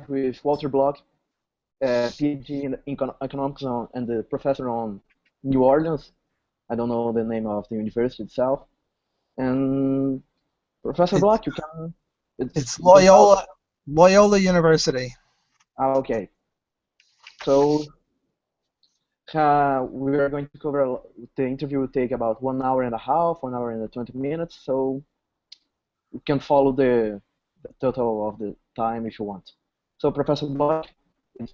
with Walter Block, Ph.D. in economics and the professor on New Orleans. I don't know the name of the university itself. And Professor It's Block, you can. it's You can talk. Loyola University. Okay. So we are going to cover. The interview will take about 1 hour and a half, 1 hour and 20 minutes. So you can follow the total of the time if you want. So Professor Block is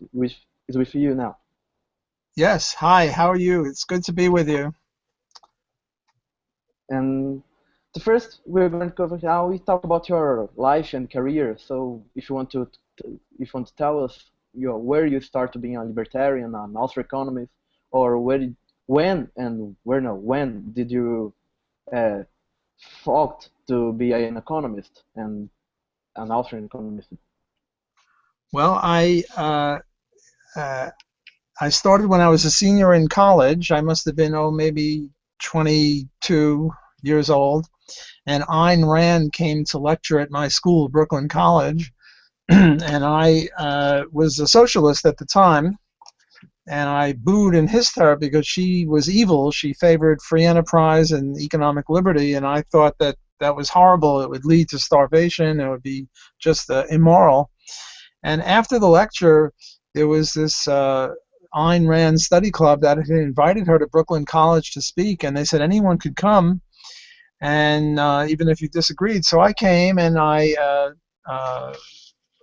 with you now. Yes. Hi. How are you? It's good to be with you. And the first we're going to cover now, we talk about your life and career. So if you want to tell us where you started being a libertarian, an author economist, or when did you uh, thought to be an economist and an Austrian economist? Well, uh, I started when I was a senior in college. I must have been maybe 22 years old, and Ayn Rand came to lecture at my school, Brooklyn College, and I was a socialist at the time. And I booed and hissed her because she was evil. She favored free enterprise and economic liberty, and I thought that that was horrible. It would lead to starvation. It would be just immoral. And after the lecture, there was this Ayn Rand study club that had invited her to Brooklyn College to speak, and they said anyone could come, and even if you disagreed. So I came, and I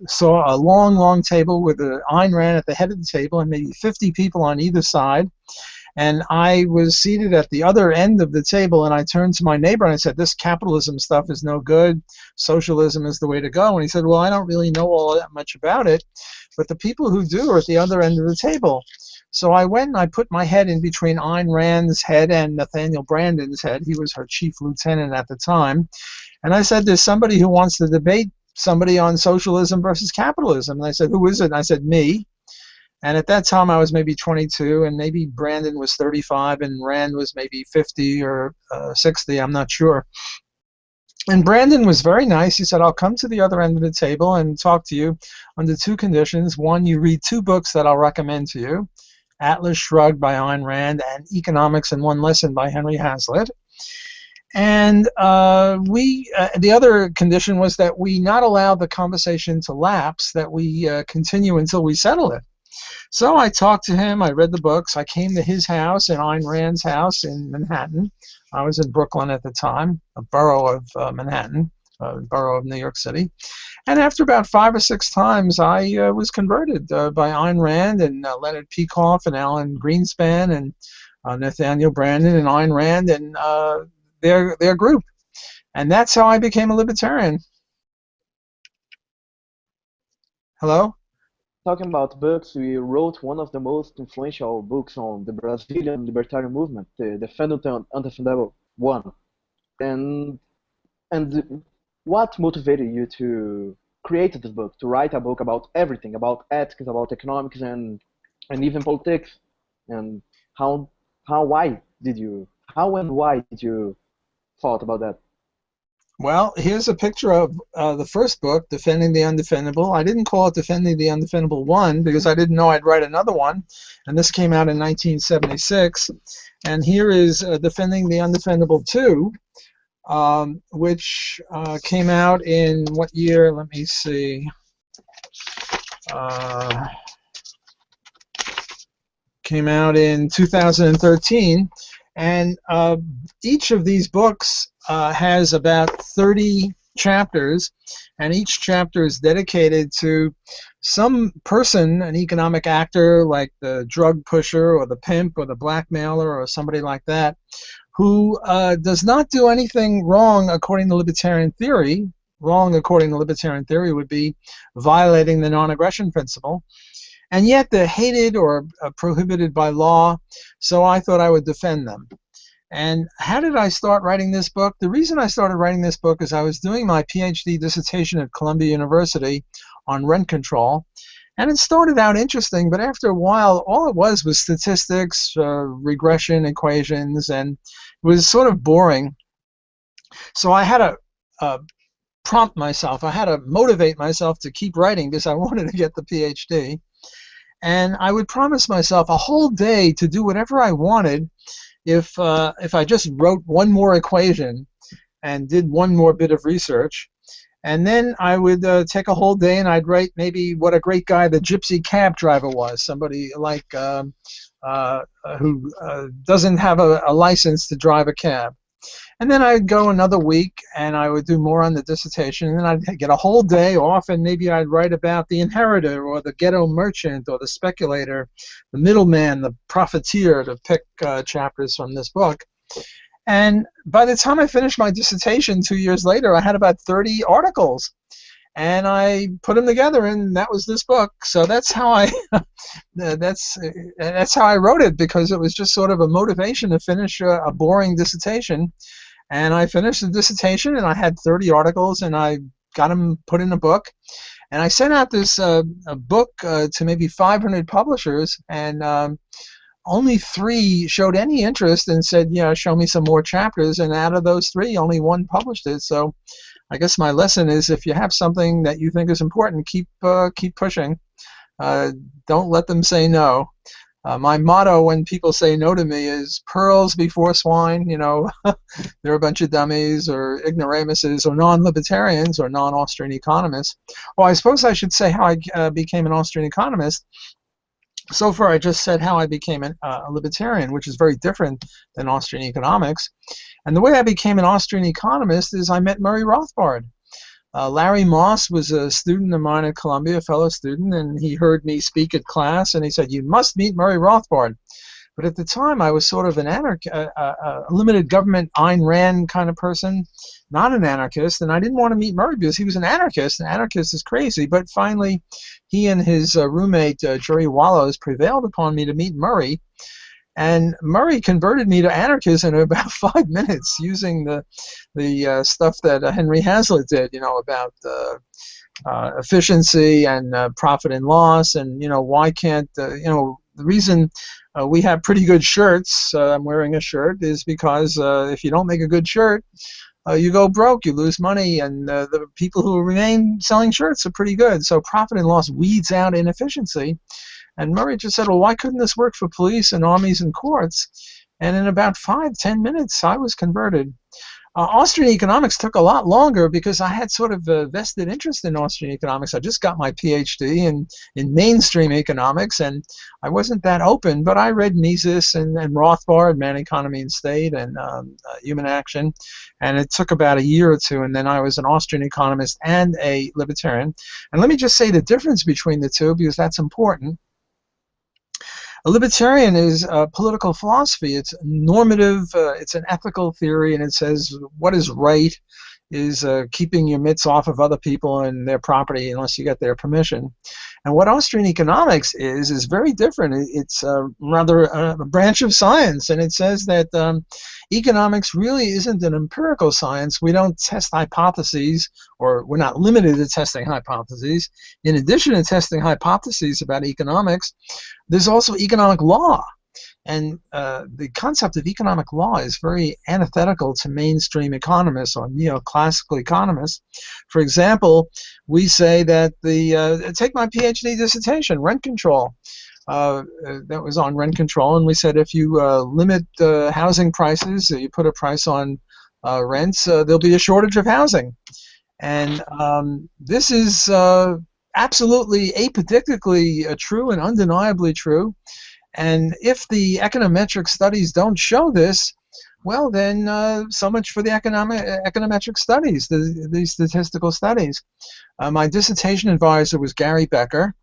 saw a long, long table with Ayn Rand at the head of the table and maybe 50 people on either side. And I was seated at the other end of the table, and I turned to my neighbor and I said, this capitalism stuff is no good. Socialism is the way to go. And he said, well, I don't really know all that much about it, but the people who do are at the other end of the table. So I went and I put my head in between Ayn Rand's head and Nathaniel Branden's head. He was her chief lieutenant at the time. And I said, there's somebody who wants to debate somebody on socialism versus capitalism. And I said, who is it? And I said, me. And at that time, I was maybe 22, and maybe Brandon was 35, and Rand was maybe 50 or 60, I'm not sure. And Brandon was very nice. He said, I'll come to the other end of the table and talk to you under two conditions. One, you read two books that I'll recommend to you, Atlas Shrugged by Ayn Rand and Economics in One Lesson by Henry Hazlitt. And the other condition was that we not allow the conversation to lapse, that we continue until we settle it. So I talked to him, I read the books, I came to his house and Ayn Rand's house in Manhattan. I was in Brooklyn at the time, a borough of Manhattan, a borough of New York City. And after about 5 or 6 times, I was converted by Ayn Rand and Leonard Peikoff and Alan Greenspan and Nathaniel Branden and Ayn Rand and their group. And that's how I became a libertarian. Hello? Talking about books, we wrote one of the most influential books on the Brazilian libertarian movement, the Defendant the Undefendable One. And and what motivated you to create this book, to write a book about everything, about ethics, about economics, and even politics? And how how and why did you thought about that? Well, here's a picture of the first book, Defending the Undefendable. I didn't call it Defending the Undefendable 1 because I didn't know I'd write another one, and this came out in 1976. And here is Defending the Undefendable 2, which came out in what year? Let me see. Came out in 2013. And each of these books has about 30 chapters, and each chapter is dedicated to some person, an economic actor like the drug pusher or the pimp or the blackmailer or somebody like that, who does not do anything wrong according to libertarian theory. Wrong according to libertarian theory would be violating the non-aggression principle. And yet they're hated or prohibited by law, so I thought I would defend them. And how did I start writing this book? The reason I started writing this book is I was doing my PhD dissertation at Columbia University on rent control, and it started out interesting, but after a while, all it was statistics, regression equations, and it was sort of boring. So I had a prompt myself. I had to motivate myself to keep writing because I wanted to get the PhD. And I would promise myself a whole day to do whatever I wanted if I just wrote one more equation and did one more bit of research. And then I would take a whole day and I'd write maybe what a great guy the gypsy cab driver was, somebody like who doesn't have a license to drive a cab. And then I'd go another week and I would do more on the dissertation, and then I'd get a whole day off and maybe I'd write about the inheritor or the ghetto merchant or the speculator, the middleman, the profiteer, to pick chapters from this book. And by the time I finished my dissertation 2 years later, I had about 30 articles. And I put them together, and that was this book. So that's how I that's how I wrote it, because it was just sort of a motivation to finish a boring dissertation. And I finished the dissertation, and I had 30 articles, and I got them put in a book. And I sent out this a book to maybe 500 publishers, and only 3 showed any interest and said, yeah, show me some more chapters. And out of those 3, only 1 published it. So I guess my lesson is, if you have something that you think is important, keep pushing. Don't let them say no. My motto when people say no to me is pearls before swine. You know, they're a bunch of dummies or ignoramuses or non-libertarians or non-Austrian economists. Oh, I suppose I should say how I became an Austrian economist. So far, I just said how I became a libertarian, which is very different than Austrian economics. And the way I became an Austrian economist is I met Murray Rothbard. Larry Moss was a student of mine at Columbia, a fellow student, and he heard me speak at class, and he said, you must meet Murray Rothbard. But at the time, I was sort of a limited government Ayn Rand kind of person, not an anarchist, and I didn't want to meet Murray because he was an anarchist. An anarchist is crazy. But finally, he and his roommate, Jerry Wallows, prevailed upon me to meet Murray. And Murray converted me to anarchism in about 5 minutes, using the stuff that Henry Hazlitt did, you know, about efficiency and profit and loss, and, you know, why can't, you know, the reason we have pretty good shirts, I'm wearing a shirt, is because if you don't make a good shirt, you go broke, you lose money, and the people who remain selling shirts are pretty good. So profit and loss weeds out inefficiency. And Murray just said, well, why couldn't this work for police and armies and courts? And in about 5-10 minutes, I was converted. Austrian economics took a lot longer because I had sort of a vested interest in Austrian economics. I just got my PhD in mainstream economics, and I wasn't that open, but I read Mises and Rothbard, Man, Economy, and State, and Human Action, and it took about a year or 2, and then I was an Austrian economist and a libertarian. And let me just say the difference between the two, because that's important. A libertarian is political philosophy. It's normative, it's an ethical theory, and it says what is right is keeping your mitts off of other people and their property unless you get their permission. And what Austrian economics is very different. It's rather a branch of science, and it says that economics really isn't an empirical science. We don't test hypotheses, or we're not limited to testing hypotheses. In addition to testing hypotheses about economics, there's also economic law. And the concept of economic law is very antithetical to mainstream economists or neoclassical economists. For example, we say that take my PhD dissertation, rent control. That was on rent control, and we said if you limit housing prices, you put a price on rents, there'll be a shortage of housing. And this is absolutely apodictically true and undeniably true. And if the econometric studies don't show this, well, then so much for the econometric studies, the statistical studies. My dissertation advisor was Gary Becker,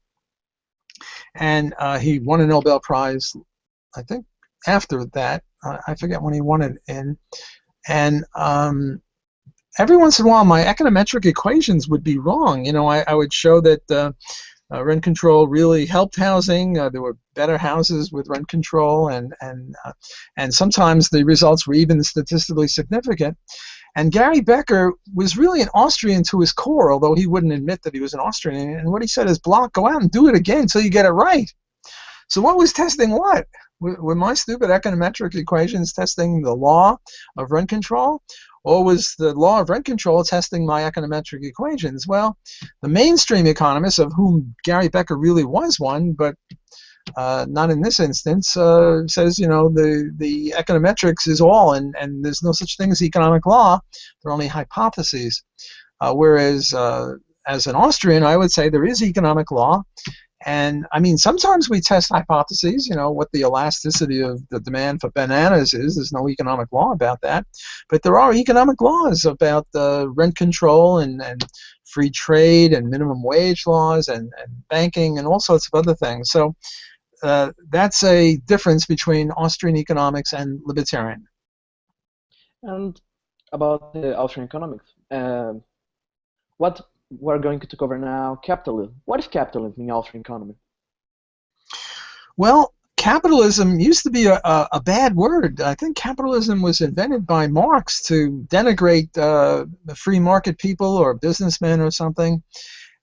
and he won a Nobel Prize, I think, after that. I forget when he won it in. And every once in a while, my econometric equations would be wrong. You know, I would show that rent control really helped housing. There were better houses with rent control, and sometimes the results were even statistically significant. And Gary Becker was really an Austrian to his core, although he wouldn't admit that he was an Austrian. And what he said is, Block, go out and do it again until you get it right. So what was testing what? Were my stupid econometric equations testing the law of rent control? or was the law of rent control testing my econometric equations? Well, the mainstream economists, of whom Gary Becker really was one, but not in this instance, says, you know, the econometrics is all, and there's no such thing as economic law. They're only hypotheses. Whereas as an Austrian, I would say there is economic law. And I mean, sometimes we test hypotheses, you know, what the elasticity of the demand for bananas is. There's no economic law about that. But there are economic laws about rent control and free trade and minimum wage laws and banking and all sorts of other things. So that's a difference between Austrian economics and libertarian. And about Austrian economics, what we're going to cover now, capitalism. What is capitalism in Austrian economy? Well, capitalism used to be a bad word. I think capitalism was invented by Marx to denigrate the free market people or businessmen or something.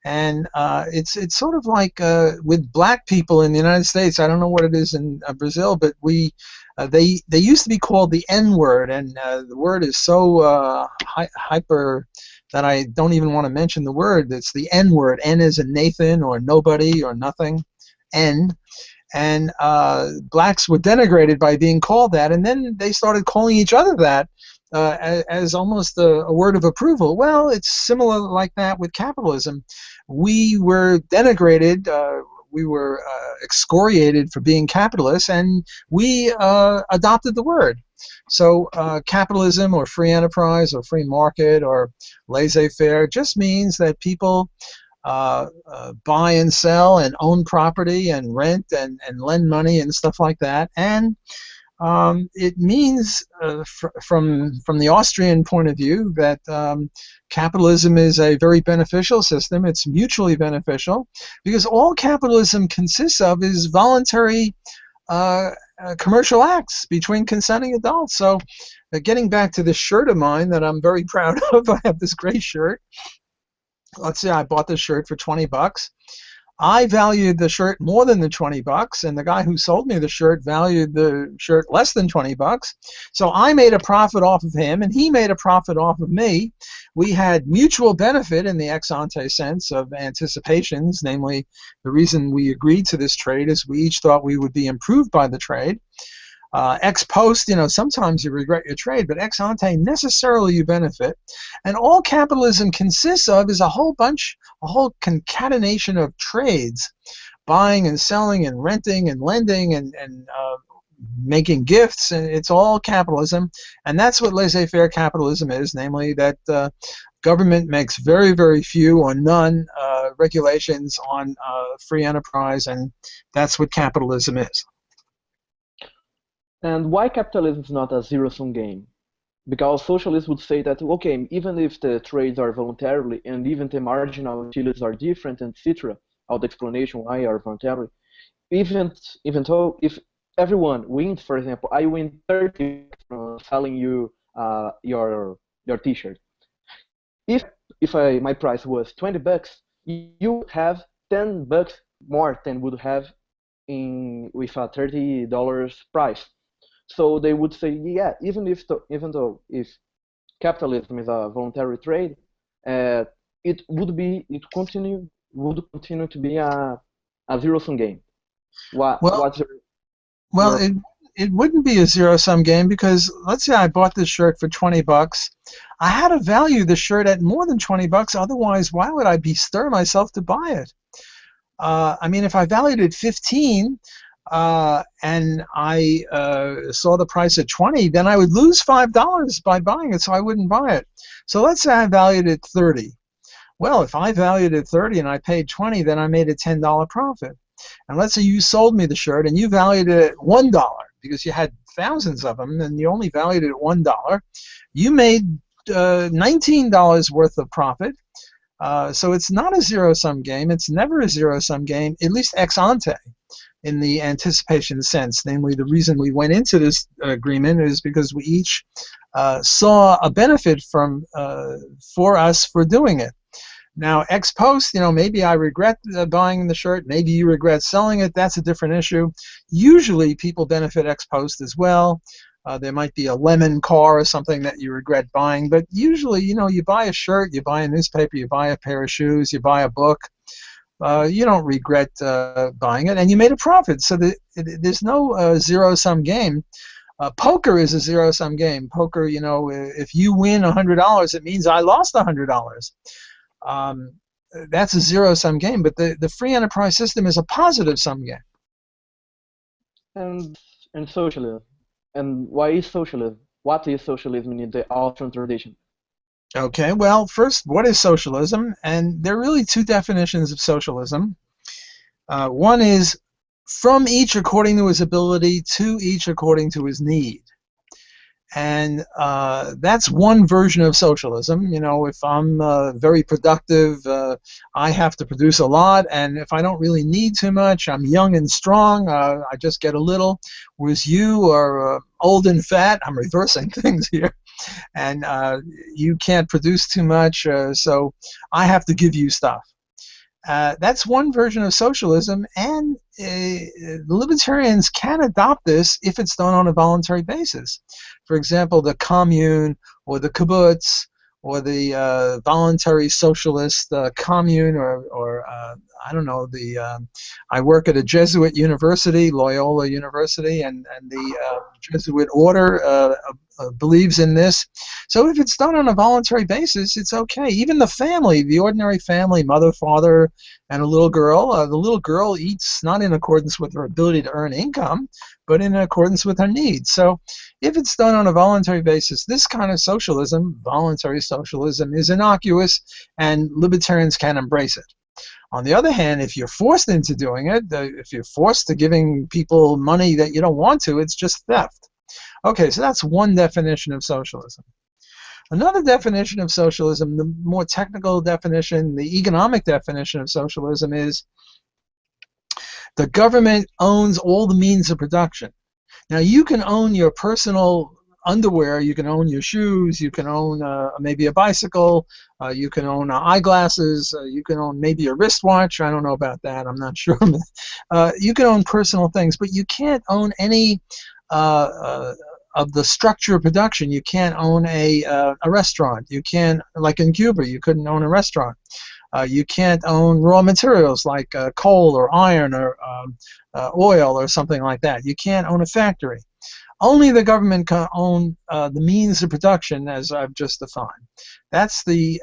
And it's sort of like with black people in the United States. I don't know what it is in Brazil, but they used to be called the N-word, and the word is so hyper that I don't even want to mention the word. It's the N-word. N is in Nathan or nobody or nothing. N. And blacks were denigrated by being called that, and then they started calling each other that as almost a word of approval. Well, it's similar like that with capitalism. We were denigrated, we were excoriated for being capitalists, and we adopted the word. So capitalism or free enterprise or free market or laissez-faire just means that people buy and sell and own property and rent and lend money and stuff like that. And it means, from the Austrian point of view, that capitalism is a very beneficial system. It's mutually beneficial because all capitalism consists of is voluntary commercial acts between consenting adults. So getting back to this shirt of mine that I'm very proud of, I have this gray shirt. Let's say I bought this shirt for 20 bucks. I valued the shirt more than the 20 bucks, and the guy who sold me the shirt valued the shirt less than 20 bucks. So I made a profit off of him, and he made a profit off of me. We had mutual benefit in the ex ante sense of anticipations, namely the reason we agreed to this trade is we each thought we would be improved by the trade. Ex post, you know, sometimes you regret your trade, but ex ante, necessarily you benefit. And all capitalism consists of is a whole concatenation of trades, buying and selling and renting and lending and making gifts, and it's all capitalism. And that's what laissez-faire capitalism is, namely that government makes very, very few or none regulations on free enterprise, and that's what capitalism is. And why capitalism is not a zero-sum game? Because socialists would say that, okay, even if the trades are voluntarily and even the marginal utilities are different, etc., all the explanation why are voluntarily, even though if everyone wins, for example, I win 30 from selling you your T-shirt. If my price was 20 bucks, you have 10 bucks more than would have with a $30 price. So they would say, yeah, even though if capitalism is a voluntary trade, it would continue to be a zero-sum game. It wouldn't be a zero-sum game because let's say I bought this shirt for 20 bucks. I had to value the shirt at more than 20 bucks. Otherwise, why would I bestir myself to buy it? I mean, if I valued it 15. And I saw the price at 20, then I would lose $5 by buying it, so I wouldn't buy it. So let's say I valued it 30. Well, if I valued it 30 and I paid 20, then I made a $10 profit. And let's say you sold me the shirt and you valued it at $1 because you had thousands of them and you only valued it at $1. You made $19 worth of profit. So it's not a zero-sum game. It's never a zero-sum game, at least ex ante, in the anticipation sense. Namely, the reason we went into this agreement is because we each saw a benefit for us for doing it. Now, ex post, you know, maybe I regret buying the shirt, maybe you regret selling it. That's a different issue. Usually, people benefit ex post as well. There might be a lemon car or something that you regret buying, but usually, you buy a shirt, you buy a newspaper, you buy a pair of shoes, you buy a book. You don't regret buying it, and you made a profit. So there's no zero-sum game. Poker is a zero-sum game. Poker, if you win $100, it means I lost $100. That's a zero-sum game, but the free enterprise system is a positive-sum game. And socialism. And why is socialism? What is socialism in the Austrian tradition? Okay, well, first, what is socialism? And there are really two definitions of socialism. One is from each according to his ability, to each according to his need. And that's one version of socialism. If I'm very productive, I have to produce a lot, and if I don't really need too much, I'm young and strong, I just get a little. Whereas you are old and fat, I'm reversing things here, and you can't produce too much, so I have to give you stuff. That's one version of socialism, and the libertarians can adopt this if it's done on a voluntary basis. For example, the commune or the kibbutz or the voluntary socialist commune, or I don't know, I work at a Jesuit university, Loyola University, and the Jesuit order believes in this. So if it's done on a voluntary basis, it's okay. Even the family, the ordinary family, mother, father, and a little girl, the little girl eats not in accordance with her ability to earn income, but in accordance with her needs. So if it's done on a voluntary basis, this kind of socialism, voluntary socialism, is innocuous, and libertarians can embrace it. On the other hand, if you're forced into doing it, if you're forced to giving people money that you don't want to, it's just theft. Okay, so that's one definition of socialism. Another definition of socialism, the more technical definition, the economic definition of socialism, is the government owns all the means of production. Now, you can own your personal underwear, you can own your shoes, you can own maybe a bicycle, you can own eyeglasses, you can own maybe a wristwatch. I don't know about that, I'm not sure. You can own personal things, but you can't own any of the structure of production. You can't own a restaurant. You can't, like in Cuba, you couldn't own a restaurant. You can't own raw materials like coal or iron or oil or something like that. You can't own a factory. Only the government can own the means of production, as I've just defined. That's the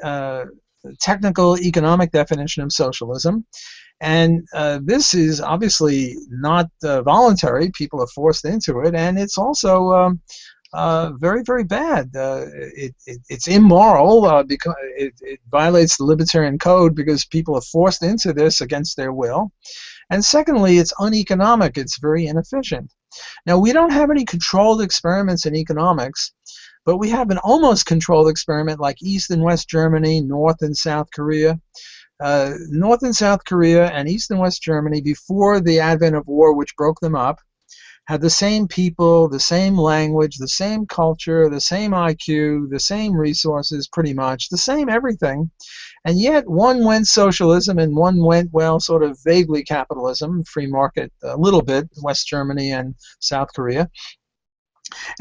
technical economic definition of socialism. And this is obviously not voluntary. People are forced into it, and it's also very, very bad. It's immoral because it violates the libertarian code because people are forced into this against their will. And secondly, it's uneconomic. It's very inefficient. Now, we don't have any controlled experiments in economics, but we have an almost controlled experiment like East and West Germany, North and South Korea. North and South Korea and East and West Germany, before the advent of war, which broke them up, had the same people, the same language, the same culture, the same IQ, the same resources, pretty much, the same everything. And yet one went socialism and one went, well, sort of vaguely capitalism, free market a little bit, West Germany and South Korea.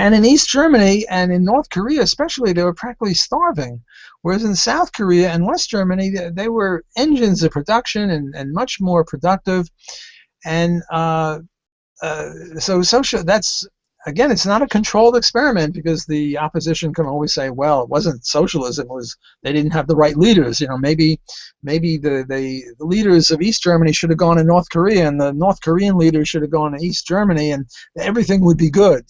And in East Germany and in North Korea especially, they were practically starving. Whereas in South Korea and West Germany, they were engines of production and much more productive. And so that's, again, it's not a controlled experiment because the opposition can always say, well, it wasn't socialism, it was they didn't have the right leaders. Maybe the leaders of East Germany should have gone to North Korea, and the North Korean leaders should have gone to East Germany, and everything would be good.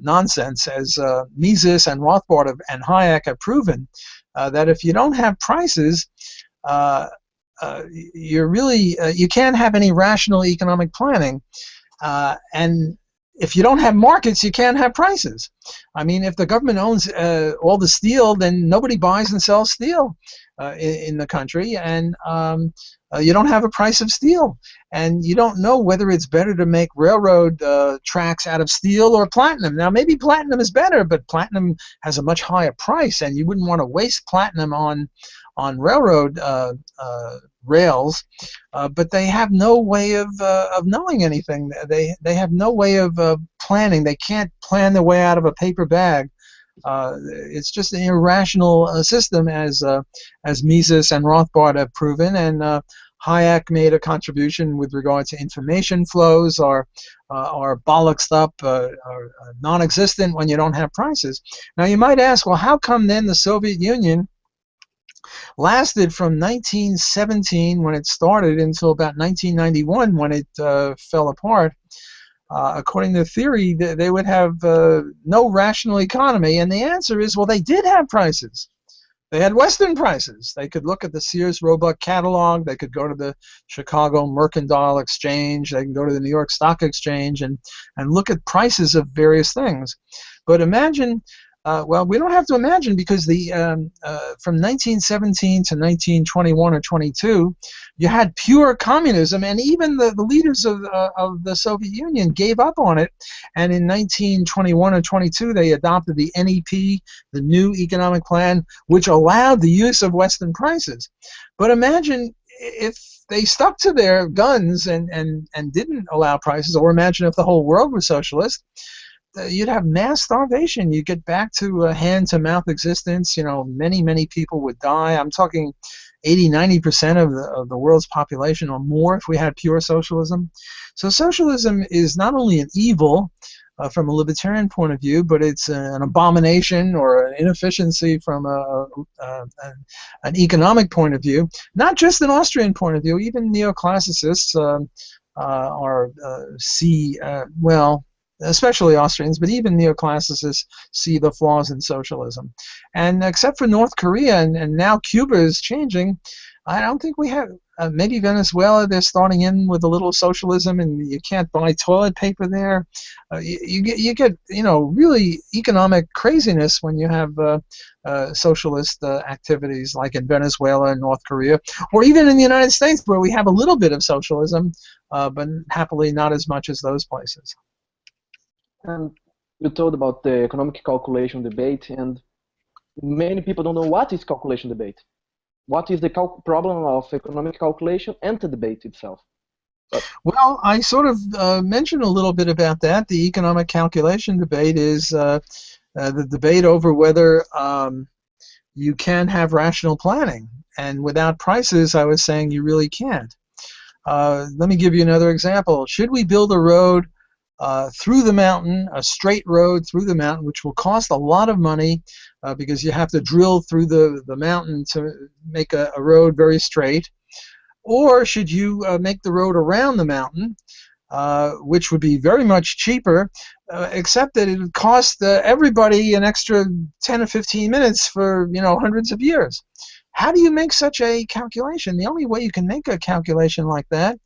Nonsense, as Mises and Rothbard and Hayek have proven, that if you don't have prices, you can't have any rational economic planning. And if you don't have markets, you can't have prices. I mean, if the government owns all the steel, then nobody buys and sells steel in the country, and you don't have a price of steel. And you don't know whether it's better to make railroad tracks out of steel or platinum. Now, maybe platinum is better, but platinum has a much higher price, and you wouldn't want to waste platinum on on railroad rails, but they have no way of knowing anything. They have no way of planning. They can't plan their way out of a paper bag. It's just an irrational system, as Mises and Rothbard have proven, and Hayek made a contribution with regard to information flows are bollocksed up, are non-existent when you don't have prices. Now you might ask, well, how come then the Soviet Union lasted from 1917 when it started until about 1991 when it fell apart? According to theory, they would have no rational economy, and the answer is, well, they did have prices. They had Western prices. They could look at the Sears Roebuck catalog. They could go to the Chicago Mercantile Exchange. They can go to the New York Stock Exchange and look at prices of various things. But imagine, well, we don't have to imagine, because the from 1917 to 1921 or 22, you had pure communism, and even the leaders of the Soviet Union gave up on it. And in 1921 or 22, they adopted the NEP, the New Economic Plan, which allowed the use of Western prices. But imagine if they stuck to their guns and didn't allow prices, or imagine if the whole world was socialist. You'd have mass starvation. You get back to a hand-to-mouth existence. You know, many people would die. I'm talking 80–90% of the world's population or more if we had pure socialism. So socialism is not only an evil from a libertarian point of view, but it's an abomination or an inefficiency from an economic point of view. Not just an Austrian point of view. Even neoclassicists well, especially Austrians, but even neoclassicists see the flaws in socialism. And except for North Korea, and now Cuba is changing, I don't think we have, maybe Venezuela, they're starting in with a little socialism, and you can't buy toilet paper there. You get, you know, really economic craziness when you have socialist activities like in Venezuela and North Korea, or even in the United States, where we have a little bit of socialism, but happily not as much as those places. And you told about the economic calculation debate, and many people don't know what is calculation debate. What is the problem of economic calculation and the debate itself? Well, I sort of mentioned a little bit about that. The economic calculation debate is the debate over whether you can have rational planning. And without prices, I was saying you really can't. Let me give you another example. Should we build a road through the mountain, a straight road through the mountain, which will cost a lot of money because you have to drill through the mountain to make a road very straight? Or should you make the road around the mountain, which would be very much cheaper, except that it would cost everybody an extra 10 or 15 minutes for, you know, hundreds of years? How do you make such a calculation? The only way you can make a calculation like that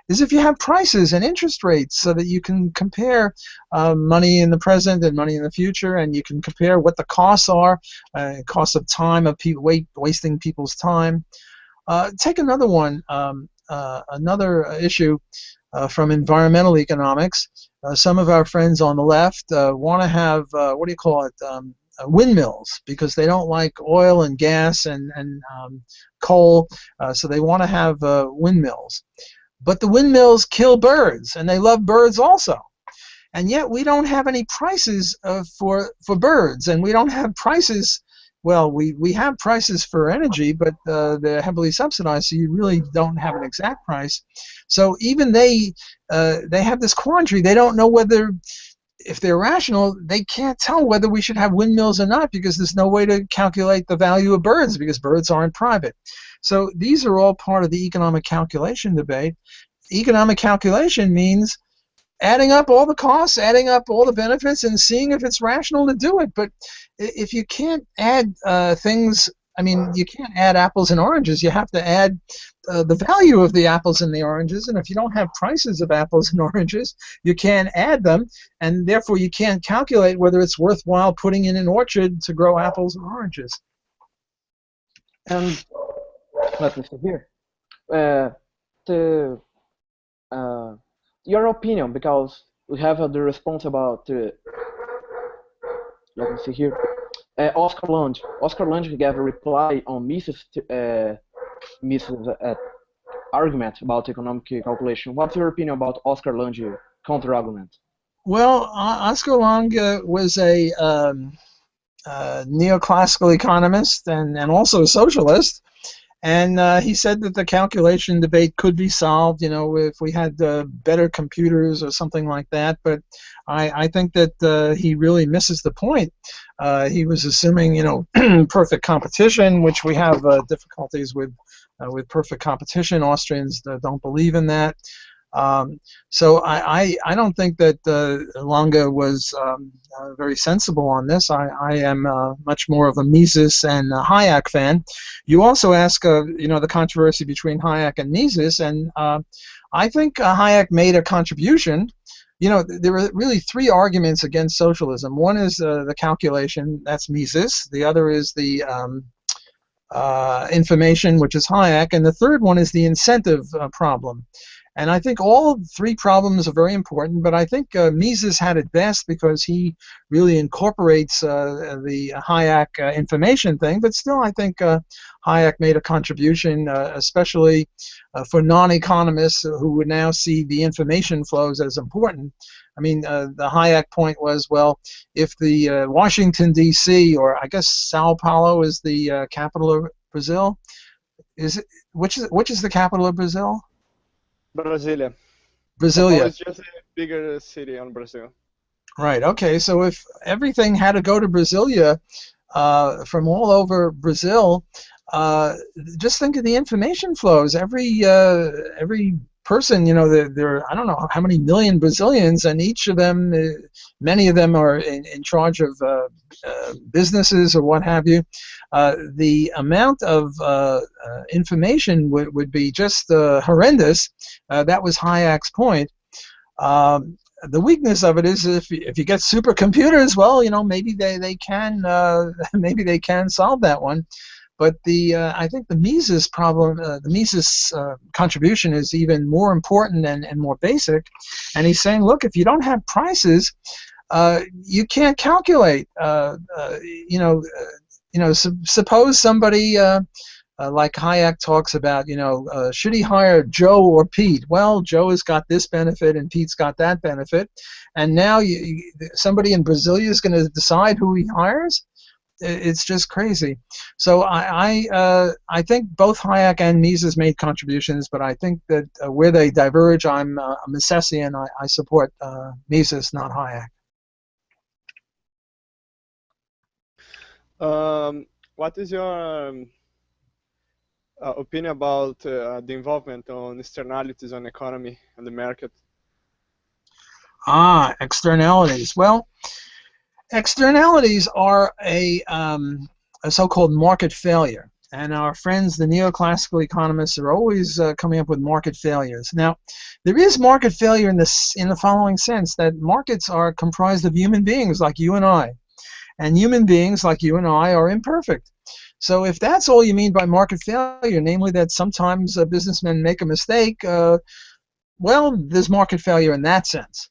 is if you have prices and interest rates, so that you can compare money in the present and money in the future, and you can compare what the costs are, costs of time, of wasting people's time. Take another one, another issue from environmental economics. Some of our friends on the left want to have, what do you call it, windmills, because they don't like oil and gas and coal, so they want to have windmills. But the windmills kill birds, and they love birds also. And yet we don't have any prices for birds, and we don't have prices. Well, we have prices for energy, but they're heavily subsidized, so you really don't have an exact price. So even they have this quandary. They don't know whether, if they're rational, they can't tell whether we should have windmills or not, because there's no way to calculate the value of birds, because birds aren't private. So these are all part of the economic calculation debate. Economic calculation means adding up all the costs, adding up all the benefits, and seeing if it's rational to do it. But if you can't add things, I mean, you can't add apples and oranges. You have to add the value of the apples and the oranges. And if you don't have prices of apples and oranges, you can't add them. And therefore, you can't calculate whether it's worthwhile putting in an orchard to grow apples and oranges. And let me see here. Your opinion, because we have the response about let me see here. Oscar Lange. Oscar Lange gave a reply on Mises' argument about economic calculation. What's your opinion about Oscar Lange counter-argument? Well, Oscar Lange was a neoclassical economist and also a socialist. And he said that the calculation debate could be solved, if we had better computers or something like that. But I think that he really misses the point. He was assuming, perfect competition, which we have difficulties with perfect competition. Austrians don't believe in that. So I don't think that Lange was very sensible on this. I am much more of a Mises and Hayek fan. You also ask, the controversy between Hayek and Mises, and I think Hayek made a contribution. There are really three arguments against socialism. One is the calculation, that's Mises. The other is the information, which is Hayek. And the third one is the incentive problem. And I think all three problems are very important, but I think Mises had it best because he really incorporates the Hayek information thing. But still, I think Hayek made a contribution, especially for non-economists who would now see the information flows as important. I mean, the Hayek point was, well, if the Washington, D.C., or I guess Sao Paulo is the capital of Brazil, which is the capital of Brazil? Brasilia. Brasilia. It's just a bigger city in Brazil. Right. Okay. So if everything had to go to Brasilia from all over Brazil, just think of the information flows. Every person, there I don't know how many million Brazilians, and each of them, many of them are in charge of businesses or what have you. The amount of information would be just horrendous. That was Hayek's point. The weakness of it is if you get supercomputers, well, maybe they can maybe they can solve that one. But I think the Mises problem, the Mises contribution is even more important and more basic. And he's saying, look, if you don't have prices, you can't calculate. Suppose somebody like Hayek talks about, should he hire Joe or Pete? Well, Joe has got this benefit and Pete's got that benefit, and now somebody in Brasilia is going to decide who he hires. It's just crazy. So I think both Hayek and Mises made contributions, but I think that where they diverge, I'm a Misesian. I support Mises, not Hayek. What is your opinion about the involvement on externalities on economy and the market? Externalities. Well, externalities are a so-called market failure. And our friends, the neoclassical economists, are always coming up with market failures. Now, there is market failure in the following sense, that markets are comprised of human beings like you and I. And human beings like you and I are imperfect. So if that's all you mean by market failure, namely that sometimes businessmen make a mistake, well, there's market failure in that sense.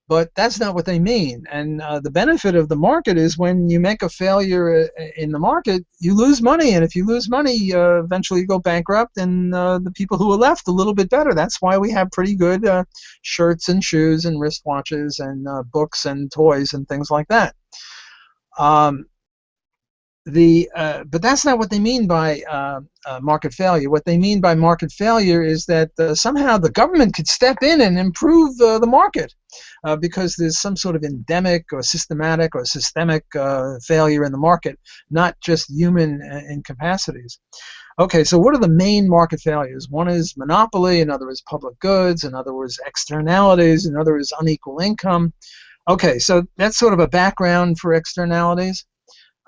But that's not what they mean. And the benefit of the market is when you make a failure in the market, you lose money. And if you lose money, eventually you go bankrupt, and the people who are left a little bit better. That's why we have pretty good shirts and shoes and wristwatches and books and toys and things like that. But that's not what they mean by market failure. What they mean by market failure is that somehow the government could step in and improve the market because there's some sort of endemic or systematic or systemic failure in the market, not just human incapacities. Okay, so what are the main market failures? One is monopoly, another is public goods, another is externalities, another is unequal income. Okay, so that's sort of a background for externalities.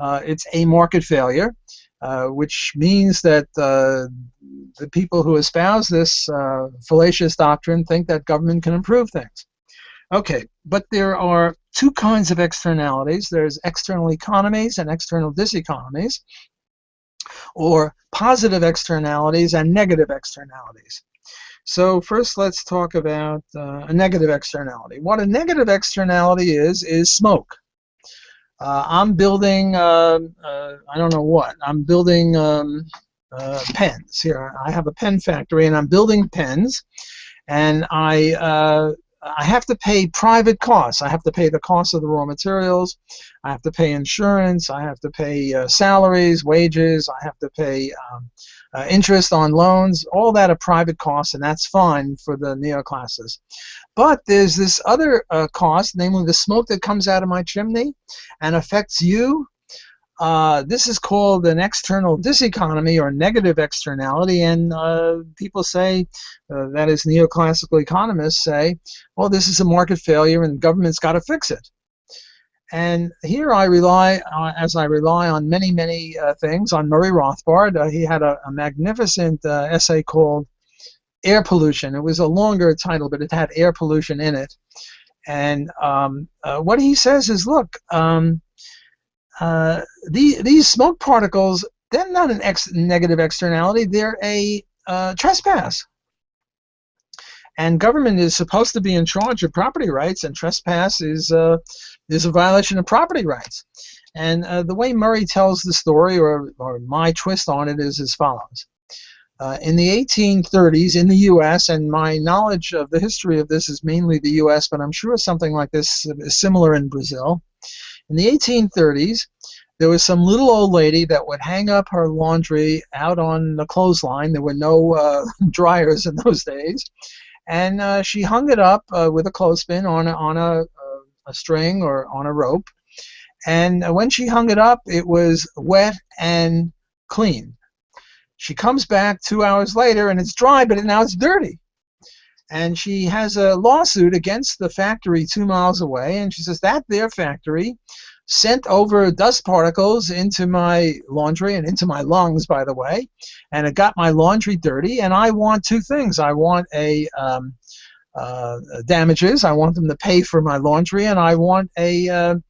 It's a market failure, which means that the people who espouse this fallacious doctrine think that government can improve things. Okay, but there are two kinds of externalities. There's external economies and external diseconomies, or positive externalities and negative externalities. So first let's talk about a negative externality. What a negative externality is smoke. I'm building, I don't know what. I'm building pens. Here, I have a pen factory, and I'm building pens, and I have to pay private costs. I have to pay the cost of the raw materials. I have to pay insurance. I have to pay salaries, wages. I have to pay interest on loans. All that are private costs, and that's fine for the neoclasses. But there's this other cost, namely the smoke that comes out of my chimney and affects you. This is called an external diseconomy or negative externality, and people say, that is neoclassical economists say, well, this is a market failure and the government's got to fix it. And here I rely, as I rely on many, many things, on Murray Rothbard. He had a magnificent essay called Air Pollution. It was a longer title, but it had air pollution in it. And what he says is, look, these smoke particles, they're not an negative externality, they're a trespass. And government is supposed to be in charge of property rights, and trespass is a violation of property rights. And the way Murray tells the story, or my twist on it, is as follows. In the 1830s in the U.S., and my knowledge of the history of this is mainly the U.S., but I'm sure something like this is similar in Brazil. In the 1830s, there was some little old lady that would hang up her laundry out on the clothesline. There were no dryers in those days. And she hung it up with a clothespin on a string or on a rope. And when she hung it up, it was wet and clean. She comes back 2 hours later, and it's dry, but now it's dirty. And she has a lawsuit against the factory 2 miles away, and she says, that their factory sent over dust particles into my laundry and into my lungs, by the way, and it got my laundry dirty, and I want two things. I want damages. I want them to pay for my laundry, and I want an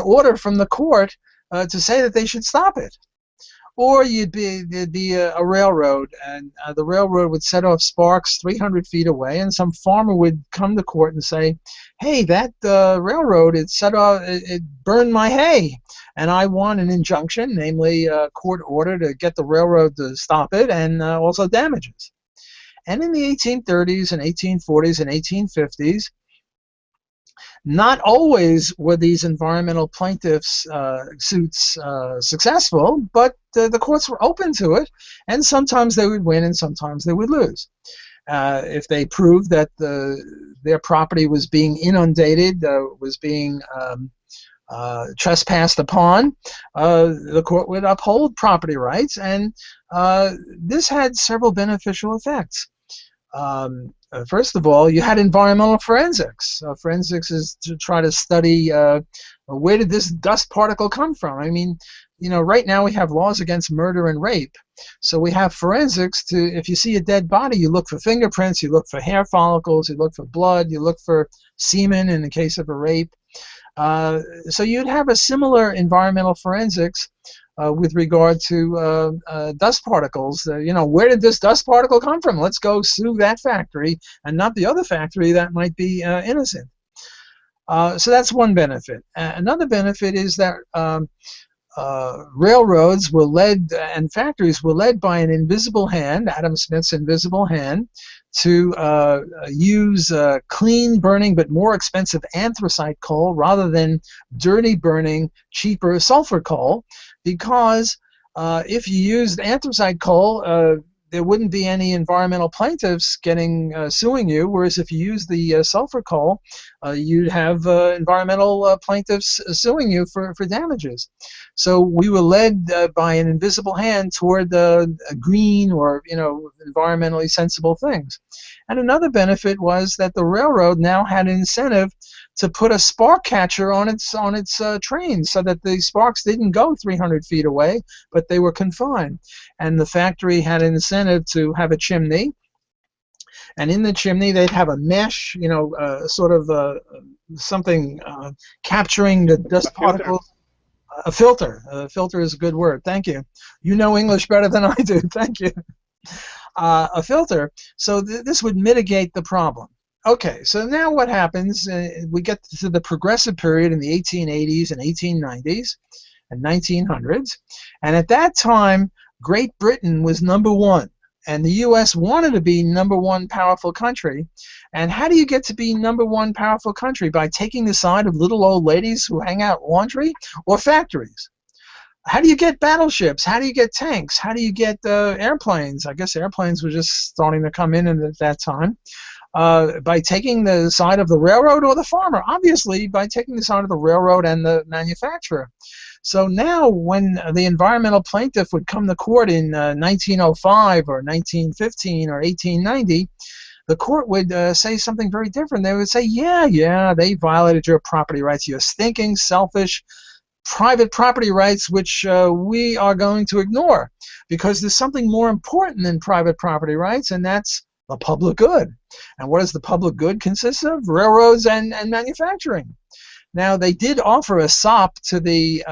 order from the court to say that they should stop it. Or there'd be a railroad, and the railroad would set off sparks 300 feet away, and some farmer would come to court and say, hey, that railroad, it burned my hay, and I want an injunction, namely a court order to get the railroad to stop it, and also damages. And in the 1830s and 1840s and 1850s, not always were these environmental plaintiffs' suits successful, but the courts were open to it, and sometimes they would win and sometimes they would lose. If they proved that their property was being inundated, was being trespassed upon, the court would uphold property rights, and this had several beneficial effects. First of all, you had environmental forensics. Forensics is to try to study where did this dust particle come from. I mean, right now we have laws against murder and rape. So we have forensics if you see a dead body, you look for fingerprints, you look for hair follicles, you look for blood, you look for semen in the case of a rape. So you'd have a similar environmental forensics with regard to dust particles. Where did this dust particle come from? Let's go sue that factory and not the other factory that might be innocent. So that's one benefit. Another benefit is that railroads were led and factories were led by an invisible hand, Adam Smith's invisible hand, to use clean burning but more expensive anthracite coal rather than dirty burning cheaper sulfur coal, because if you used anthracite coal, there wouldn't be any environmental plaintiffs suing you, whereas if you use the sulfur coal, you'd have environmental plaintiffs suing you for damages. So we were led by an invisible hand toward green or environmentally sensible things. And another benefit was that the railroad now had an incentive to put a spark catcher on its trains, so that the sparks didn't go 300 feet away, but they were confined. And the factory had an incentive to have a chimney, and in the chimney they'd have a mesh, something capturing the dust particles. A filter. A filter is a good word. Thank you. You know English better than I do. Thank you. A filter. So this would mitigate the problem. Okay, so now what happens? We get to the progressive period in the 1880s and 1890s and 1900s, and at that time, Great Britain was #1, and the U.S. wanted to be #1 powerful country. And how do you get to be #1 powerful country? By taking the side of little old ladies who hang out laundry or factories? How do you get battleships? How do you get tanks? How do you get airplanes? I guess airplanes were just starting to come in at that time. By taking the side of the railroad or the farmer? Obviously, by taking the side of the railroad and the manufacturer. So now when the environmental plaintiff would come to court in 1905 or 1915 or 1890, the court would say something very different. They would say, yeah, they violated your property rights. You're stinking, selfish, private property rights, which we are going to ignore because there's something more important than private property rights, and that's the public good. And what does the public good consist of? Railroads and manufacturing. Now, they did offer a SOP to the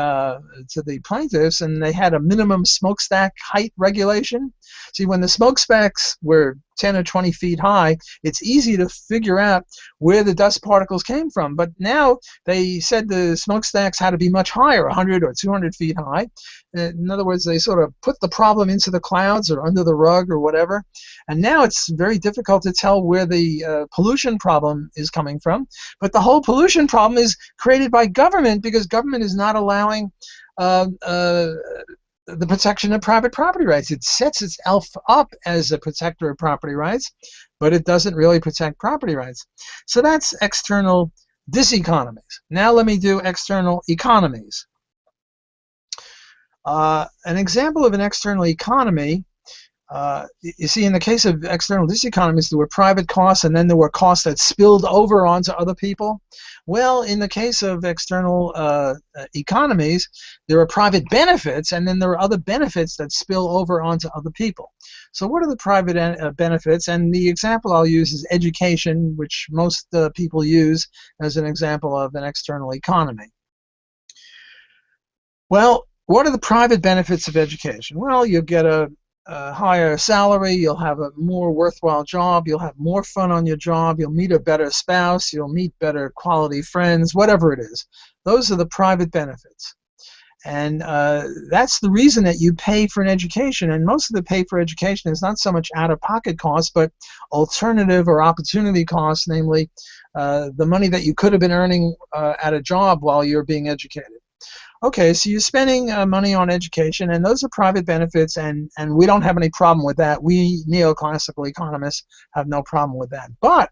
plaintiffs, and they had a minimum smokestack height regulation. See, when the smokestacks were 10 or 20 feet high, it's easy to figure out where the dust particles came from. But now they said the smokestacks had to be much higher, 100 or 200 feet high. In other words, they sort of put the problem into the clouds or under the rug or whatever. And now it's very difficult to tell where the pollution problem is coming from. But the whole pollution problem is created by government because government is not allowing the protection of private property rights. It sets itself up as a protector of property rights, but it doesn't really protect property rights. So that's external diseconomies. Now let me do external economies. An example of an external economy, you see, in the case of external diseconomies, there were private costs and then there were costs that spilled over onto other people. Well, in the case of external economies, there are private benefits and then there are other benefits that spill over onto other people. So what are the private benefits? And the example I'll use is education, which most people use as an example of an external economy. Well, what are the private benefits of education? Well, you'll get a higher salary, you'll have a more worthwhile job, you'll have more fun on your job, you'll meet a better spouse, you'll meet better quality friends, whatever it is. Those are the private benefits. And that's the reason that you pay for an education. And most of the pay for education is not so much out-of-pocket costs, but alternative or opportunity costs, namely the money that you could have been earning at a job while you're being educated. Okay, so you're spending money on education, and those are private benefits, and we don't have any problem with that. We neoclassical economists have no problem with that. But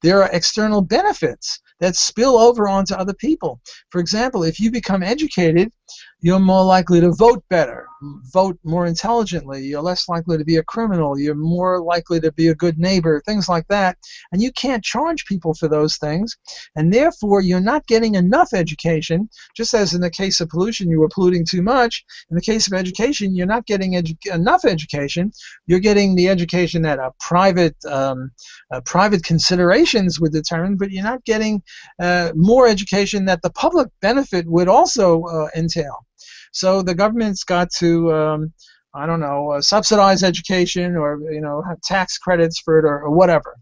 there are external benefits that spill over onto other people. For example, if you become educated, you're more likely to vote better, vote more intelligently, you're less likely to be a criminal, you're more likely to be a good neighbor, things like that. And you can't charge people for those things, and therefore you're not getting enough education. Just as in the case of pollution, you were polluting too much, in the case of education, you're not getting enough education. You're getting the education that private considerations would determine, but you're not getting more education that the public benefit would also entail. So the government's got to, I don't know, subsidize education, or have tax credits for it, or whatever.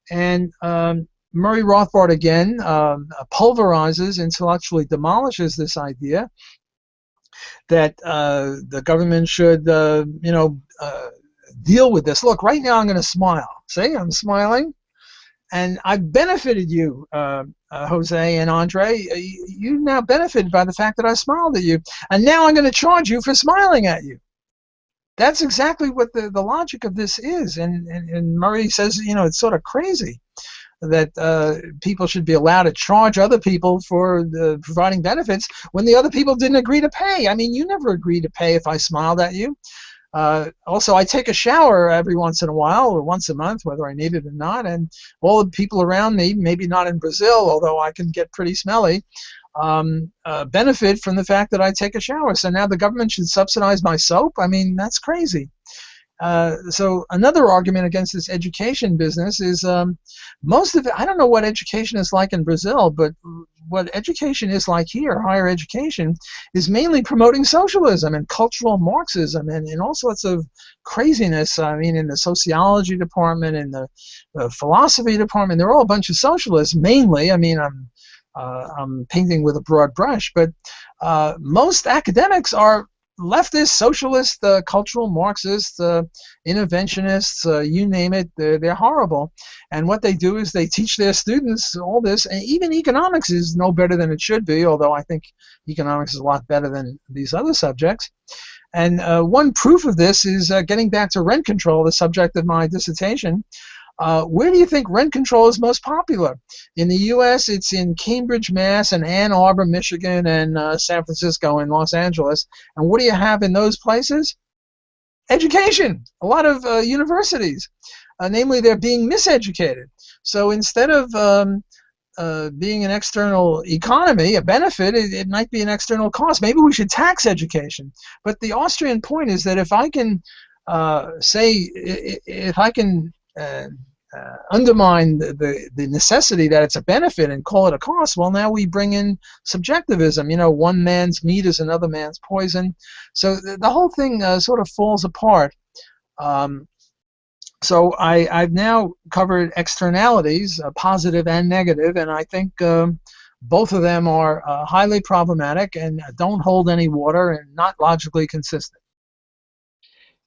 And Murray Rothbard again pulverizes, intellectually demolishes this idea that the government should, deal with this. Look, right now I'm going to smile. See, I'm smiling. And I've benefited you, Jose and Andre. You now benefited by the fact that I smiled at you. And now I'm going to charge you for smiling at you. That's exactly what the logic of this is. And Murray says, it's sort of crazy that people should be allowed to charge other people for providing benefits when the other people didn't agree to pay. I mean, you never agreed to pay if I smiled at you. Also, I take a shower every once in a while, or once a month, whether I need it or not, and all the people around me, maybe not in Brazil, although I can get pretty smelly, benefit from the fact that I take a shower. So now the government should subsidize my soap? I mean, that's crazy. So another argument against this education business is most of it, I don't know what education is like in Brazil, but what education is like here, higher education, is mainly promoting socialism and cultural Marxism and all sorts of craziness. I mean, in the sociology department, in the philosophy department, they're all a bunch of socialists, mainly. I mean, I'm painting with a broad brush, but most academics are leftist, socialist, cultural Marxists, interventionists, you name it. They're horrible. And what they do is they teach their students all this, and even economics is no better than it should be, although I think economics is a lot better than these other subjects. And one proof of this is getting back to rent control, the subject of my dissertation. Where do you think rent control is most popular? In the U.S., it's in Cambridge, Mass., and Ann Arbor, Michigan, and San Francisco and Los Angeles. And what do you have in those places? Education. A lot of universities. Namely, they're being miseducated. So instead of being an external economy, a benefit, it might be an external cost. Maybe we should tax education. But the Austrian point is that if I can undermine the necessity that it's a benefit and call it a cost, well, now we bring in subjectivism. You know, one man's meat is another man's poison. So the whole thing sort of falls apart. So I've now covered externalities, positive and negative, and I think both of them are highly problematic and don't hold any water and not logically consistent.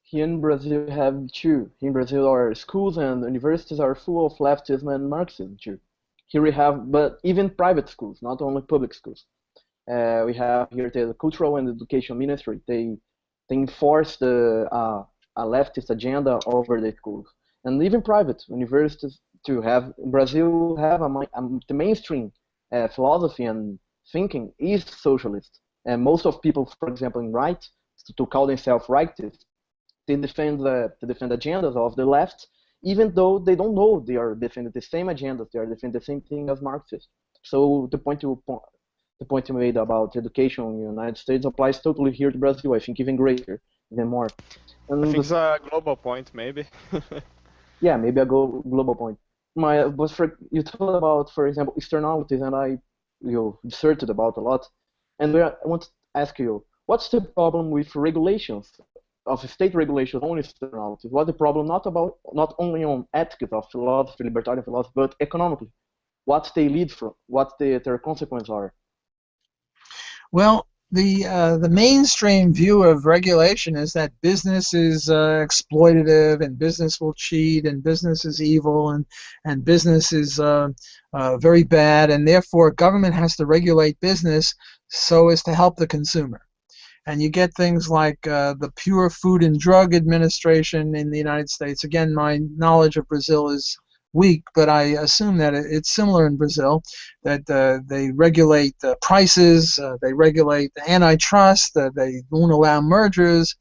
Here in Brazil, we have two. Here in Brazil, our schools and universities are full of leftism and Marxism too. Here we have, but even private schools, not only public schools. We have here the Cultural and Education Ministry. They enforce a leftist agenda over the schools, and even private universities too. Have Brazil have the mainstream philosophy and thinking is socialist, and most of people, for example, in right, to call themselves rightists. They defend the agendas of the left, even though they don't know they are defending the same agendas. They are defending the same thing as Marxists. So the point you made about education in the United States applies totally here to Brazil. I think even greater, even more. And I think it's a global point, maybe. Yeah, maybe a global point. You told about, for example, externalities, and you disserted about a lot. And I want to ask you, what's the problem with regulations? Of state regulations on externalities? What's the problem not only on ethics of philosophy, libertarian philosophy, but economically? What they lead from? What their consequences are? Well, the mainstream view of regulation is that business is exploitative, and business will cheat, and business is evil, and business is very bad, and therefore government has to regulate business so as to help the consumer. And you get things like the Pure Food and Drug Administration in the United States. Again, my knowledge of Brazil is weak, but I assume that it's similar in Brazil, that they regulate prices, they regulate antitrust, they won't allow mergers.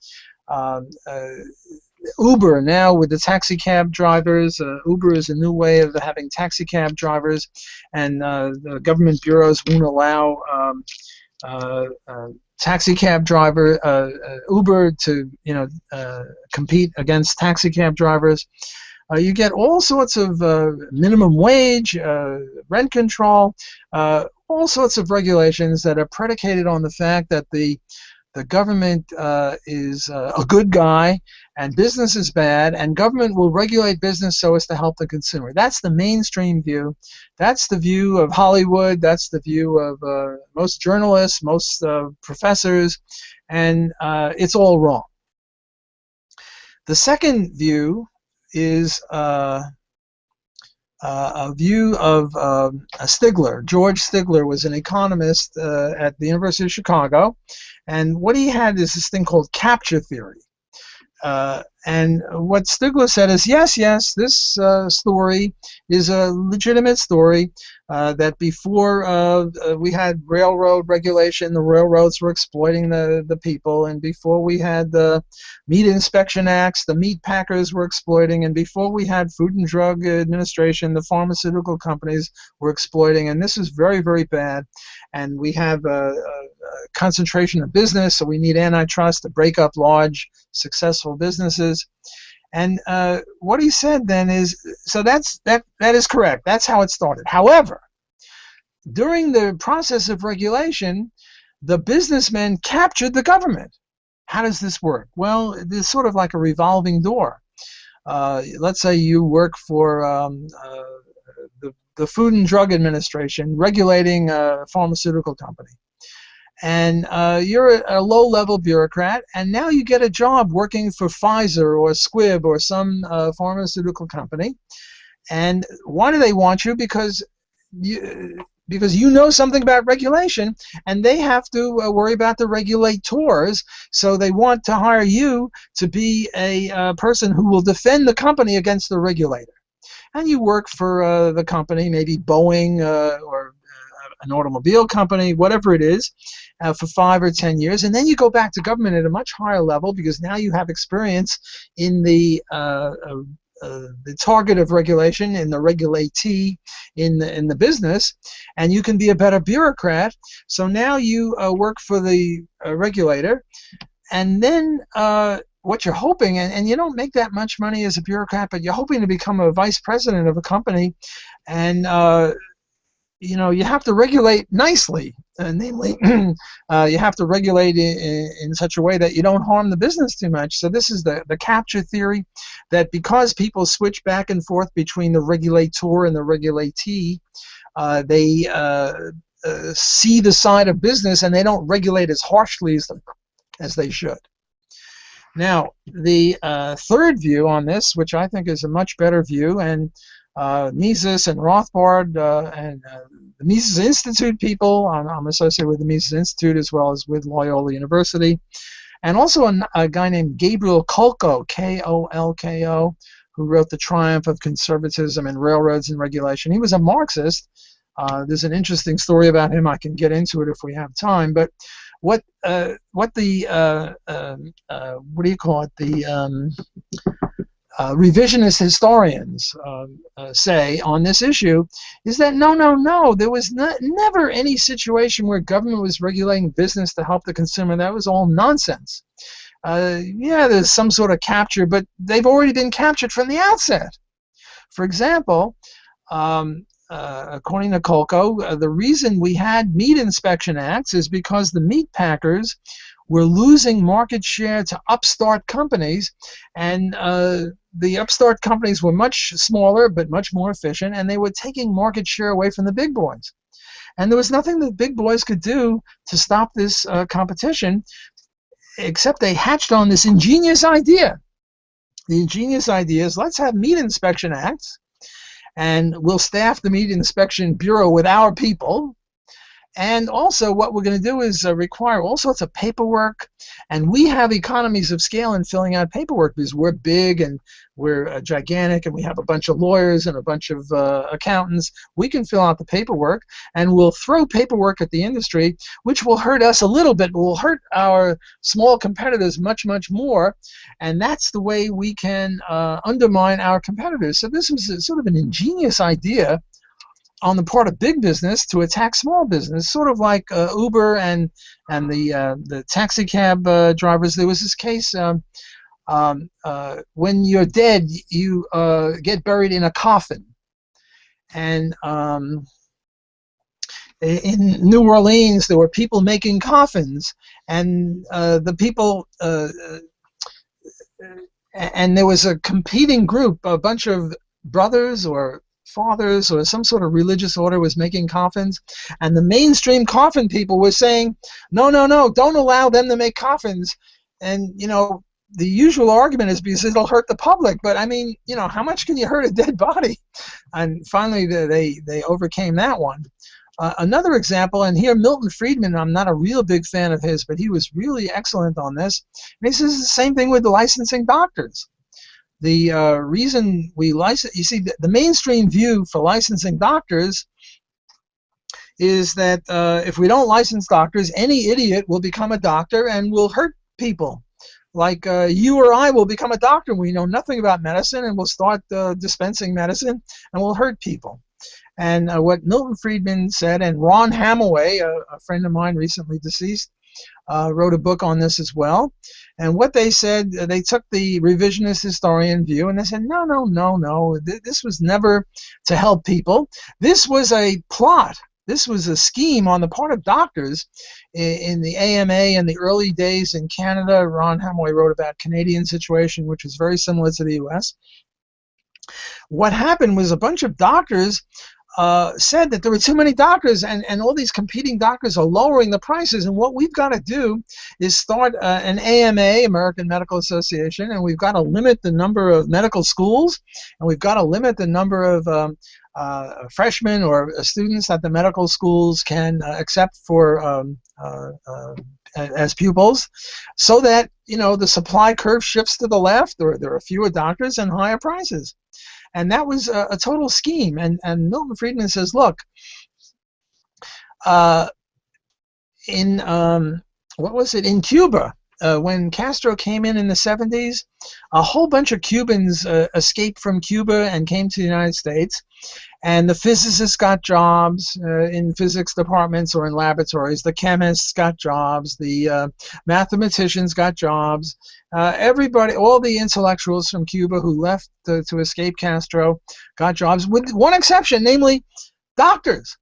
Uber now with the taxi cab drivers, Uber is a new way of having taxi cab drivers, and the government bureaus won't allow taxi cab driver, Uber to compete against taxi cab drivers. You get all sorts of minimum wage, rent control, all sorts of regulations that are predicated on the fact that the government is a good guy and business is bad, and government will regulate business so as to help the consumer. That's the mainstream view. That's the view of Hollywood. That's the view of most journalists, most professors, and it's all wrong. The second view is a view of Stigler. George Stigler was an economist at the University of Chicago, and what he had is this thing called capture theory. And what Stigler said is, yes, this story is a legitimate story, that before we had railroad regulation, the railroads were exploiting the people, and before we had the meat inspection acts, the meat packers were exploiting, and before we had Food and Drug Administration, the pharmaceutical companies were exploiting, and this is very, very bad. And we have a concentration of business, so we need antitrust to break up large, successful businesses. And what he said then is, so that is correct. That's how it started. However, during the process of regulation, the businessmen captured the government. How does this work? Well, it's sort of like a revolving door. Let's say you work for the Food and Drug Administration, regulating a pharmaceutical company. And you're a low-level bureaucrat, and now you get a job working for Pfizer or Squibb or some pharmaceutical company. And why do they want you? Because you know something about regulation, and they have to worry about the regulators, so they want to hire you to be a person who will defend the company against the regulator. And you work for the company, maybe Boeing or an automobile company, whatever it is, for 5 or 10 years, and then you go back to government at a much higher level because now you have experience in the target of regulation, in the regulatee, in the business, and you can be a better bureaucrat. So now you work for the regulator, and then what you're hoping, and you don't make that much money as a bureaucrat, but you're hoping to become a vice president of a company, and you know, you have to regulate nicely, namely, you have to regulate in such a way that you don't harm the business too much. So this is the capture theory, that because people switch back and forth between the regulator and the regulatee, they see the side of business and they don't regulate as harshly as they should. Now, the third view on this, which I think is a much better view, and Mises and Rothbard and the Mises Institute people, I'm associated with the Mises Institute as well as with Loyola University, and also a guy named Gabriel Kolko, K-O-L-K-O, who wrote The Triumph of Conservatism and Railroads and Regulation. He was a Marxist. There's an interesting story about him. I can get into it if we have time. But what the what do you call it? The revisionist historians say on this issue is that no, there was never any situation where government was regulating business to help the consumer. That was all nonsense. Yeah, there's some sort of capture, but they've already been captured from the outset. For example, according to Kolko, the reason we had meat inspection acts is because the meat packers were losing market share to upstart companies, and the upstart companies were much smaller but much more efficient, and they were taking market share away from the big boys. And there was nothing the big boys could do to stop this competition, except they hatched on this ingenious idea. The ingenious idea is, let's have meat inspection acts, and we'll staff the meat inspection bureau with our people. And also what we're going to do is require all sorts of paperwork, and we have economies of scale in filling out paperwork because we're big and we're gigantic and we have a bunch of lawyers and a bunch of accountants. We can fill out the paperwork, and we'll throw paperwork at the industry, which will hurt us a little bit, but will hurt our small competitors much, much more, and that's the way we can undermine our competitors. So this was sort of an ingenious idea on the part of big business to attack small business, sort of like Uber and the taxi cab drivers. There was this case when you're dead, you get buried in a coffin, and in New Orleans there were people making coffins, and the people and there was a competing group, a bunch of brothers or fathers or some sort of religious order was making coffins, and the mainstream coffin people were saying, no, don't allow them to make coffins. And you know, the usual argument is because it'll hurt the public, but I mean, you know, how much can you hurt a dead body? And finally they overcame that one. Another example, and here Milton Friedman, I'm not a real big fan of his, but he was really excellent on this. And he says the same thing with the licensing doctors. The reason we license, you see, the mainstream view for licensing doctors is that if we don't license doctors, any idiot will become a doctor and will hurt people. Like you or I will become a doctor. We know nothing about medicine, and we'll start dispensing medicine, and we'll hurt people. And what Milton Friedman said, and Ron Hamaway, a friend of mine recently deceased, wrote a book on this as well. And what they said, they took the revisionist historian view, and they said, no, this was never to help people. This was a plot this was a scheme on the part of doctors in the AMA in the early days in Canada. Ron Hamoy wrote about Canadian situation, which is very similar to the U.S. What happened was a bunch of doctors said that there were too many doctors, and all these competing doctors are lowering the prices, and what we've got to do is start an AMA, American Medical Association, and we've got to limit the number of medical schools, and we've got to limit the number of freshmen or students that the medical schools can accept for as pupils, so that the supply curve shifts to the left, or there are fewer doctors and higher prices. And that was a total scheme. And Milton Friedman says, look, in in Cuba, when Castro came in the 70s, a whole bunch of Cubans escaped from Cuba and came to the United States. And the physicists got jobs in physics departments or in laboratories. The chemists got jobs. The mathematicians got jobs. Everybody, all the intellectuals from Cuba who left to escape Castro got jobs, with one exception, namely doctors.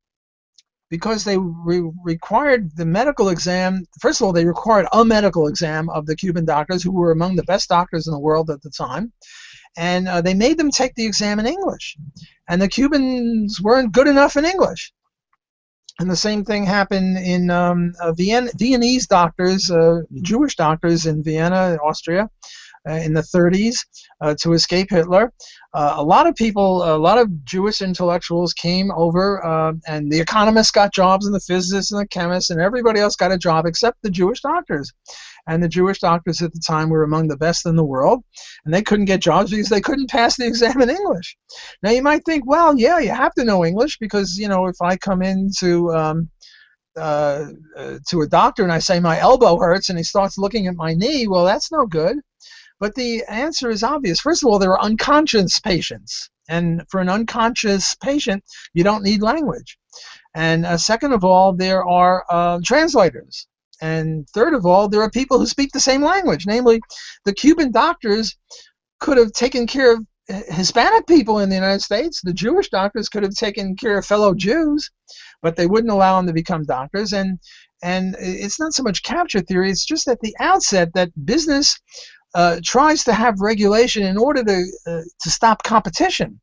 Because they required the medical exam. First of all, they required a medical exam of the Cuban doctors, who were among the best doctors in the world at the time. And they made them take the exam in English. And the Cubans weren't good enough in English. And the same thing happened in Viennese doctors, Jewish doctors in Vienna, Austria, in the 30s to escape Hitler. A lot of people, a lot of Jewish intellectuals came over, and the economists got jobs, and the physicists and the chemists, and everybody else got a job except the Jewish doctors. And the Jewish doctors at the time were among the best in the world, and they couldn't get jobs because they couldn't pass the exam in English. Now you might think, well, yeah, you have to know English, because if I come into to a doctor and I say my elbow hurts, and he starts looking at my knee, well, that's no good. But the answer is obvious. First of all, there are unconscious patients, and for an unconscious patient, you don't need language. And second of all, there are translators. And third of all, there are people who speak the same language. Namely, the Cuban doctors could have taken care of Hispanic people in the United States. The Jewish doctors could have taken care of fellow Jews, but they wouldn't allow them to become doctors. And it's not so much capture theory. It's just at the outset that business tries to have regulation in order to stop competition.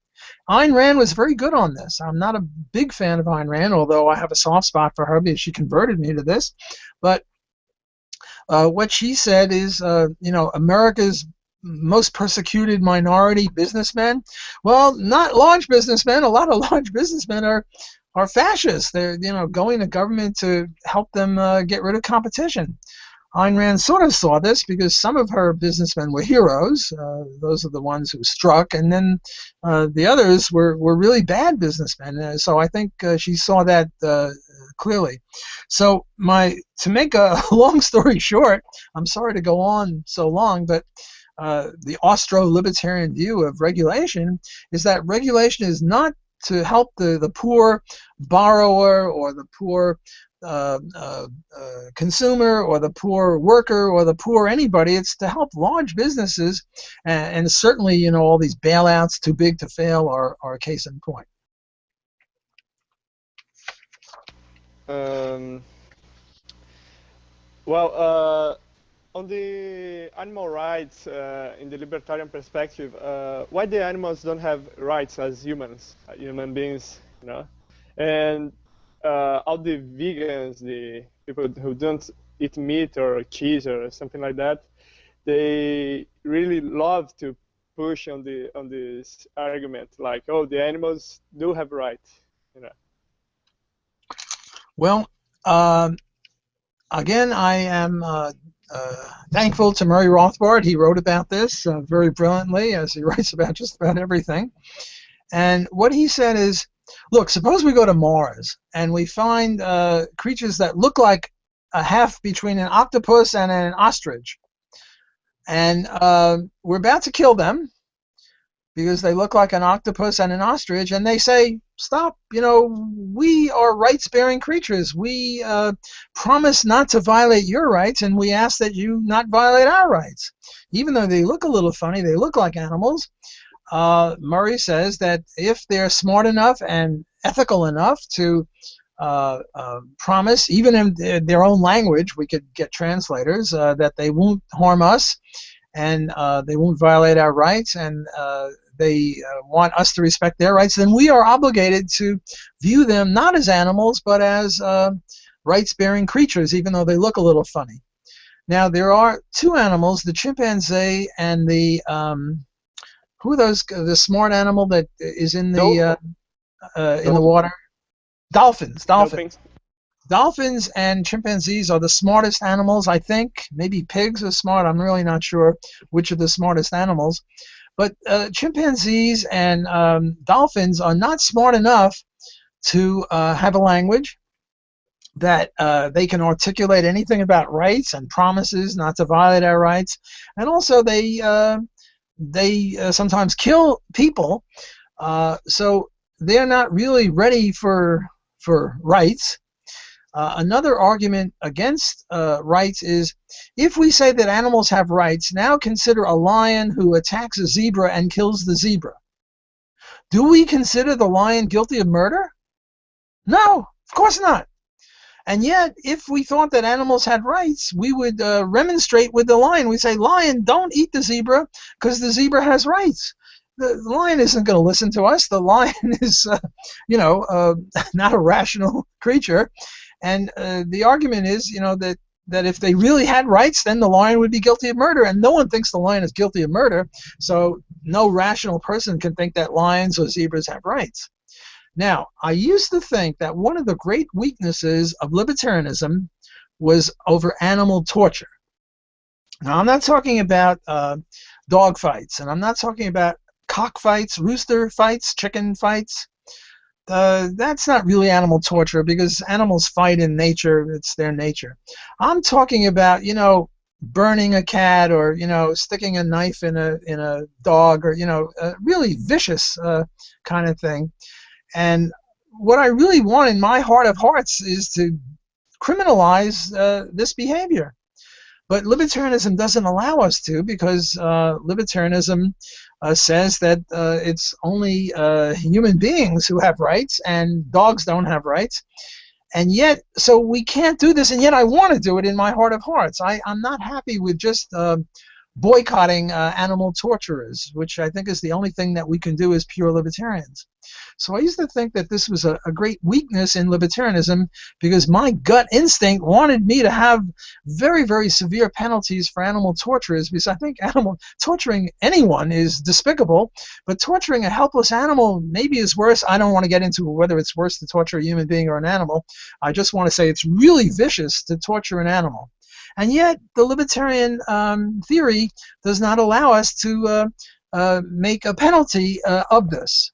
Ayn Rand was very good on this. I'm not a big fan of Ayn Rand, although I have a soft spot for her because she converted me to this. But what she said is, America's most persecuted minority businessmen. Well, not large businessmen. A lot of large businessmen are fascists. They're going to government to help them get rid of competition. Ayn Rand sort of saw this because some of her businessmen were heroes. Those are the ones who struck, and then the others were really bad businessmen. So I think she saw that clearly. So to make a long story short, I'm sorry to go on so long, but the Austro-libertarian view of regulation is that regulation is not to help the poor borrower or the poor consumer or the poor worker or the poor anybody. It's to help large businesses, and certainly all these bailouts too big to fail are a case in point. On the animal rights in the libertarian perspective, why the animals don't have rights as humans, human beings, and all the vegans, the people who don't eat meat or cheese or something like that, they really love to push on this argument, like, oh, the animals do have rights, Well, again, I am thankful to Murray Rothbard. He wrote about this very brilliantly, as he writes about just about everything. And what he said is, look, suppose we go to Mars and we find creatures that look like a half between an octopus and an ostrich. And we're about to kill them because they look like an octopus and an ostrich, and they say, stop, we are rights-bearing creatures. We promise not to violate your rights, and we ask that you not violate our rights. Even though they look a little funny, they look like animals. Murray says that if they're smart enough and ethical enough to promise, even in their own language, we could get translators, that they won't harm us, and they won't violate our rights, and they want us to respect their rights, then we are obligated to view them not as animals, but as rights-bearing creatures, even though they look a little funny. Now, there are two animals, the chimpanzee and the, who are those, the smart animal that is in the water? Dolphins. Dolphins and chimpanzees are the smartest animals, I think. Maybe pigs are smart. I'm really not sure which are the smartest animals. But chimpanzees and dolphins are not smart enough to have a language that they can articulate anything about rights and promises not to violate our rights. And also they sometimes kill people, so they're not really ready for rights. Another argument against rights is, if we say that animals have rights, now consider a lion who attacks a zebra and kills the zebra. Do we consider the lion guilty of murder? No, of course not. And yet, if we thought that animals had rights, we would remonstrate with the lion. We'd say, lion, don't eat the zebra because the zebra has rights. The lion isn't going to listen to us. The lion is, not a rational creature. And the argument is, that if they really had rights, then the lion would be guilty of murder. And no one thinks the lion is guilty of murder. So no rational person can think that lions or zebras have rights. Now, I used to think that one of the great weaknesses of libertarianism was over animal torture. Now, I'm not talking about dog fights, and I'm not talking about cock fights, rooster fights, chicken fights. That's not really animal torture, because animals fight in nature. It's their nature. I'm talking about, burning a cat, or, sticking a knife in a dog, or, a really vicious kind of thing. And what I really want in my heart of hearts is to criminalize this behavior. But libertarianism doesn't allow us to, because libertarianism says that it's only human beings who have rights, and dogs don't have rights. And yet, so we can't do this, and yet I want to do it in my heart of hearts. I'm not happy with just boycotting animal torturers, which I think is the only thing that we can do as pure libertarians. So I used to think that this was a great weakness in libertarianism, because my gut instinct wanted me to have very, very severe penalties for animal torturers, because I think torturing anyone is despicable, but torturing a helpless animal maybe is worse. I don't want to get into whether it's worse to torture a human being or an animal. I just want to say it's really vicious to torture an animal. And yet the libertarian theory does not allow us to make a penalty of this.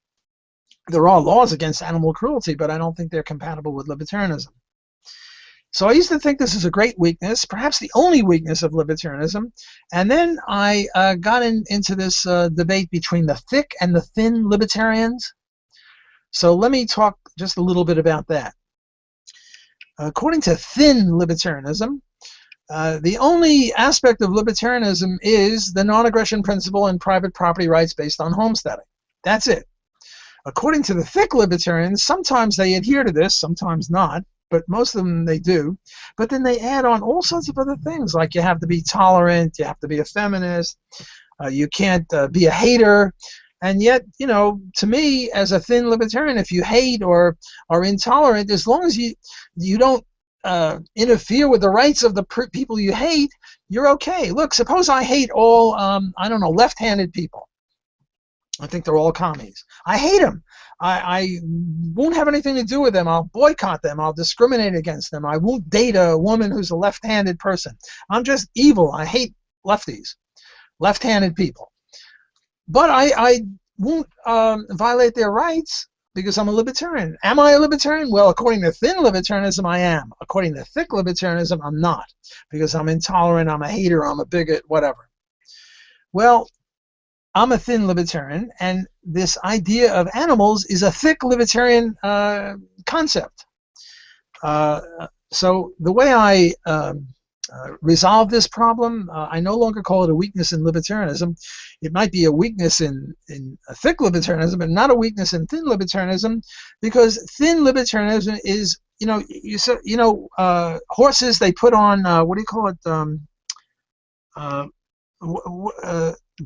There are laws against animal cruelty, but I don't think they're compatible with libertarianism. So I used to think this is a great weakness, perhaps the only weakness of libertarianism. And then I got into this debate between the thick and the thin libertarians. So let me talk just a little bit about that. According to thin libertarianism, the only aspect of libertarianism is the non-aggression principle and private property rights based on homesteading. That's it. According to the thick libertarians, sometimes they adhere to this, sometimes not, but most of them they do. But then they add on all sorts of other things, like you have to be tolerant, you have to be a feminist, you can't be a hater. And yet, to me, as a thin libertarian, if you hate or are intolerant, as long as you don't interfere with the rights of the people you hate, you're okay. Look, suppose I hate all, left-handed people. I think they're all commies. I hate them. I won't have anything to do with them. I'll boycott them. I'll discriminate against them. I won't date a woman who's a left-handed person. I'm just evil. I hate lefties, left-handed people. But I won't violate their rights because I'm a libertarian. Am I a libertarian? Well, according to thin libertarianism, I am. According to thick libertarianism, I'm not, because I'm intolerant, I'm a hater, I'm a bigot, whatever. Well, I'm a thin libertarian, and this idea of animals is a thick libertarian concept. So the way I resolve this problem, I no longer call it a weakness in libertarianism. It might be a weakness in thick libertarianism, but not a weakness in thin libertarianism, because thin libertarianism is horses, they put on what do you call it? Uh,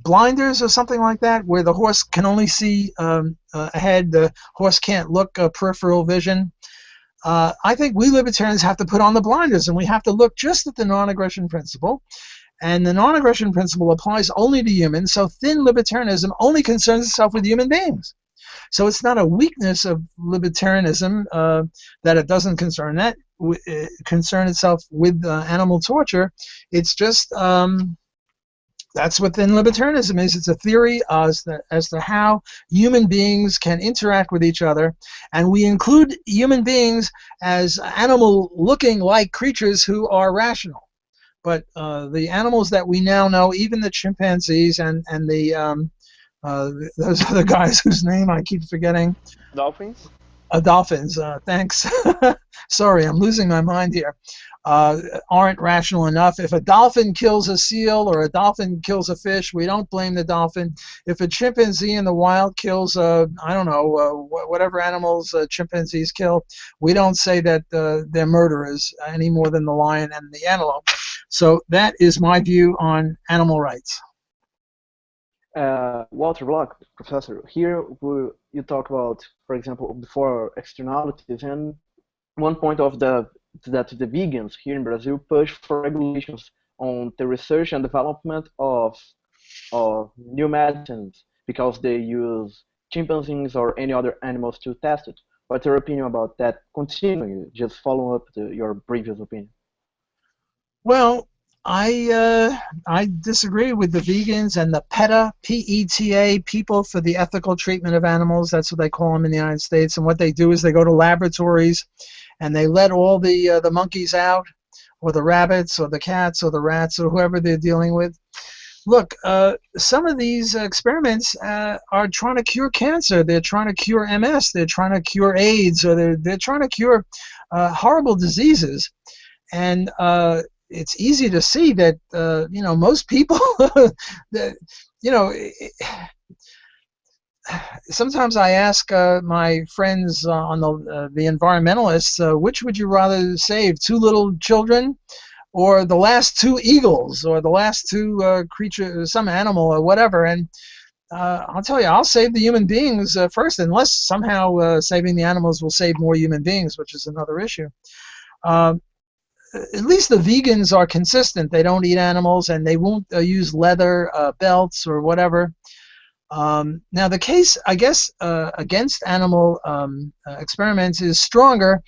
blinders or something like that, where the horse can only see ahead. The horse can't look peripheral vision. I think we libertarians have to put on the blinders, and we have to look just at the non-aggression principle. And the non-aggression principle applies only to humans, so thin libertarianism only concerns itself with human beings. So it's not a weakness of libertarianism that it doesn't concern itself with animal torture. It's just that's what thin libertarianism is. It's a theory as to how human beings can interact with each other, and we include human beings as animal-looking like creatures who are rational. But the animals that we now know, even the chimpanzees and the those other guys whose name I keep forgetting. Dolphins? Dolphins, thanks. Sorry, I'm losing my mind here. Aren't rational enough. If a dolphin kills a seal or a dolphin kills a fish, we don't blame the dolphin. If a chimpanzee in the wild kills, I don't know, whatever animals chimpanzees kill, we don't say that they're murderers any more than the lion and the antelope. So that is my view on animal rights. Walter Block, professor, here you talk about, for example, the four externalities, and one point of that the vegans here in Brazil push for regulations on the research and development of new medicines because they use chimpanzees or any other animals to test it. What's your opinion about that? Continue, just follow up your previous opinion. Well, I disagree with the vegans and the PETA, P-E-T-A, People for the Ethical Treatment of Animals. That's what they call them in the United States. And what they do is they go to laboratories and they let all the monkeys out, or the rabbits, or the cats, or the rats, or whoever they're dealing with. Look, some of these experiments are trying to cure cancer. They're trying to cure MS. They're trying to cure AIDS, or they're trying to cure horrible diseases. And it's easy to see that most people that sometimes I ask my friends on the environmentalists, which would you rather save, 2 little children or the last 2 eagles or the last 2 creatures, some animal or whatever? And I'll tell you, I'll save the human beings first, unless somehow saving the animals will save more human beings, which is another issue. At least the vegans are consistent. They don't eat animals, and they won't use leather belts or whatever. Now, the case, I guess, against animal experiments is stronger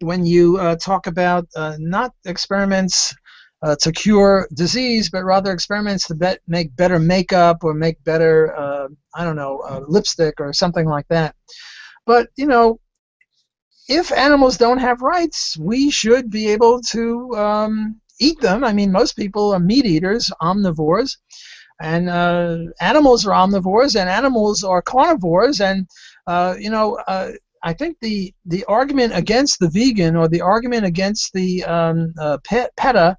when you talk about not experiments to cure disease, but rather experiments to make better makeup or make better, I don't know, lipstick or something like that. But, if animals don't have rights, we should be able to eat them. I mean, most people are meat eaters, omnivores, and animals are omnivores, and animals are carnivores. And I think the argument against the vegan, or the argument against the PETA,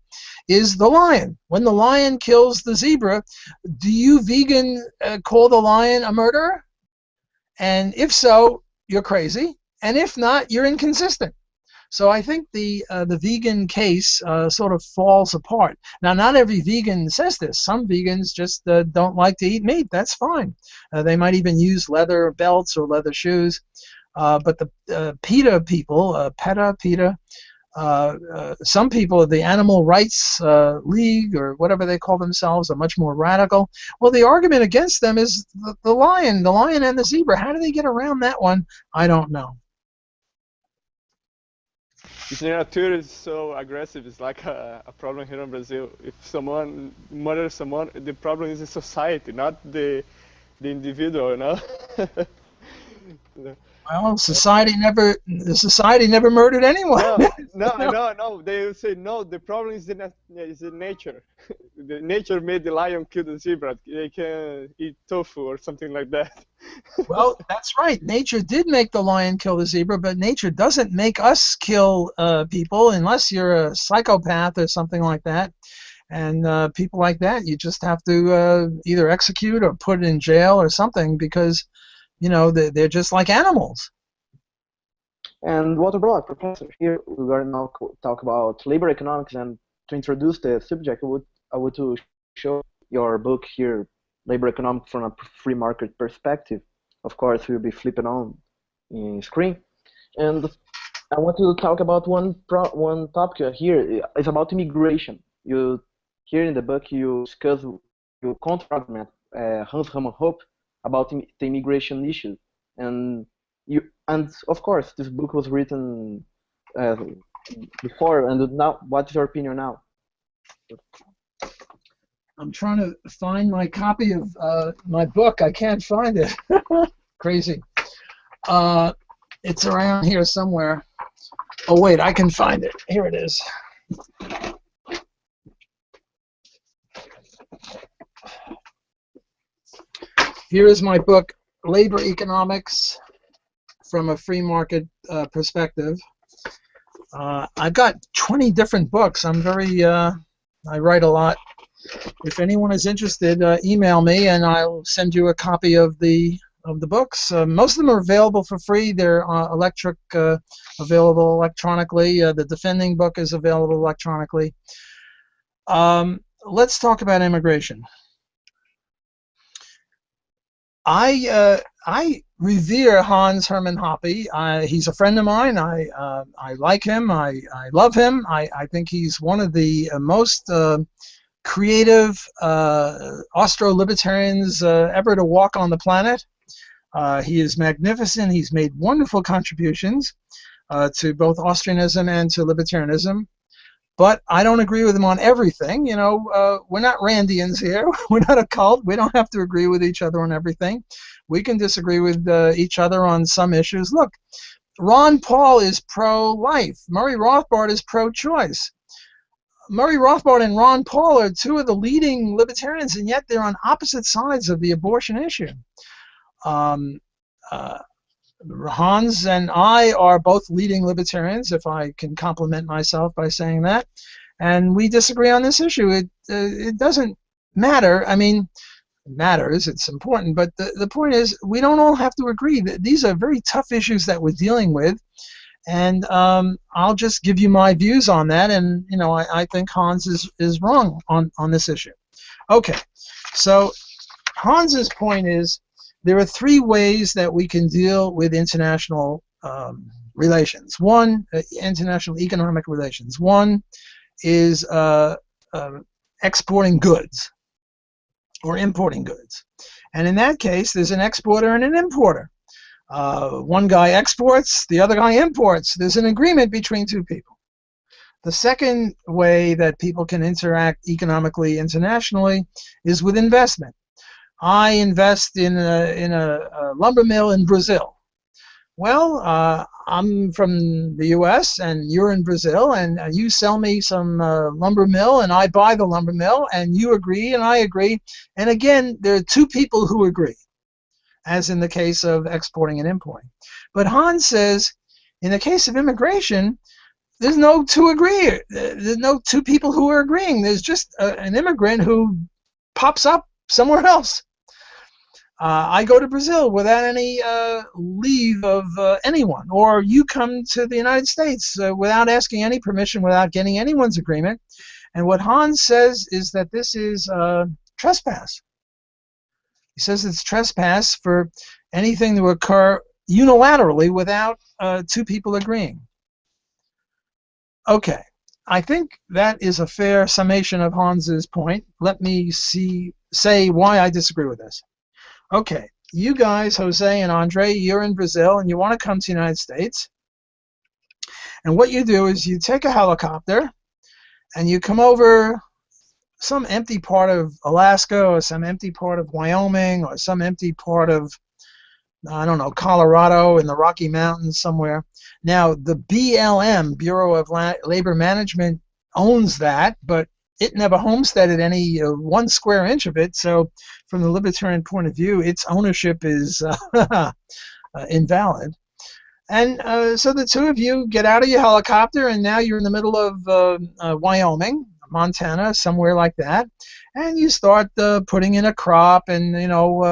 is the lion. When the lion kills the zebra, do you vegan call the lion a murderer? And if so, you're crazy. And if not, you're inconsistent. So I think the vegan case sort of falls apart. Now, not every vegan says this. Some vegans just don't like to eat meat. That's fine. They might even use leather belts or leather shoes. But the PETA people, PETA, some people of the Animal Rights League, or whatever they call themselves, are much more radical. Well, the argument against them is the lion and the zebra. How do they get around that one? I don't know. This nature is so aggressive. It's like a problem here in Brazil. If someone murders someone, the problem is the society, not the individual, Well, society never murdered anyone. No. They will say no. The problem is the nature. The nature made the lion kill the zebra. They can eat tofu or something like that. Well, that's right. Nature did make the lion kill the zebra, but nature doesn't make us kill people unless you're a psychopath or something like that. And people like that, you just have to either execute or put in jail or something, because they're just like animals. And Walter Block, professor, here we're going to now talk about labor economics, and to introduce the subject, I would to show your book here, Labor Economics from a Free Market Perspective. Of course, we'll be flipping on in screen. And I want to talk about one topic here. It's about immigration. You here in the book you discuss your counter-argument, Hans Hermann Hoppe, about the immigration issue, and of course this book was written uh, before, and now what's your opinion now? I'm trying to find my copy of my book. I can't find it. Crazy. It's around here somewhere. Oh wait, I can find it. Here it is. Here is my book, Labor Economics from a Free Market Perspective. I've got 20 different books. I'm very, I write a lot. If anyone is interested, email me and I'll send you a copy of the books. Most of them are available for free. They're available electronically. The Defending book is available electronically. Let's talk about immigration. I revere Hans Hermann Hoppe. He's a friend of mine. I like him. I love him. I think he's one of the most creative Austro-libertarians ever to walk on the planet. He is magnificent. He's made wonderful contributions to both Austrianism and to libertarianism. But I don't agree with him on everything. You know, we're not Randians here. We're not a cult. We don't have to agree with each other on everything. We can disagree with each other on some issues. Look, Ron Paul is pro-life. Murray Rothbard is pro-choice. Murray Rothbard and Ron Paul are two of the leading libertarians, and yet they're on opposite sides of the abortion issue. Hans and I are both leading libertarians, if I can compliment myself by saying that, and we disagree on this issue. It doesn't matter. I mean, it matters. It's important, but the point is we don't all have to agree. These are very tough issues that we're dealing with, and I'll just give you my views on that. And you know, I think Hans is wrong on this issue. Okay, so Hans's point is, there are three ways that we can deal with international relations. One, international economic relations. One is exporting goods or importing goods. And in that case, there's an exporter and an importer. One guy exports, the other guy imports. There's an agreement between two people. The second way that people can interact economically internationally is with investment. I invest in a lumber mill in Brazil. Well, I'm from the U.S. and you're in Brazil, and you sell me some lumber mill, and I buy the lumber mill, and you agree, and I agree. And again, there are two people who agree, as in the case of exporting and importing. But Hans says, in the case of immigration, there's no two agree. There's no two people who are agreeing. There's just an immigrant who pops up somewhere else. I go to Brazil without any leave of anyone, or you come to the United States without asking any permission, without getting anyone's agreement. And what Hans says is that this is trespass. He says it's trespass for anything to occur unilaterally without two people agreeing. Okay, I think that is a fair summation of Hans's point. Let me say why I disagree with this. Okay, you guys, Jose and Andre, you're in Brazil and you want to come to the United States. And what you do is you take a helicopter and you come over some empty part of Alaska or some empty part of Wyoming or some empty part of, I don't know, Colorado in the Rocky Mountains somewhere. Now, the BLM, Bureau of Labor Management, owns that, but it never homesteaded any 1 square inch of it, so from the libertarian point of view, its ownership is invalid. And so the two of you get out of your helicopter, and now you're in the middle of Wyoming, Montana, somewhere like that, and you start putting in a crop and, you know,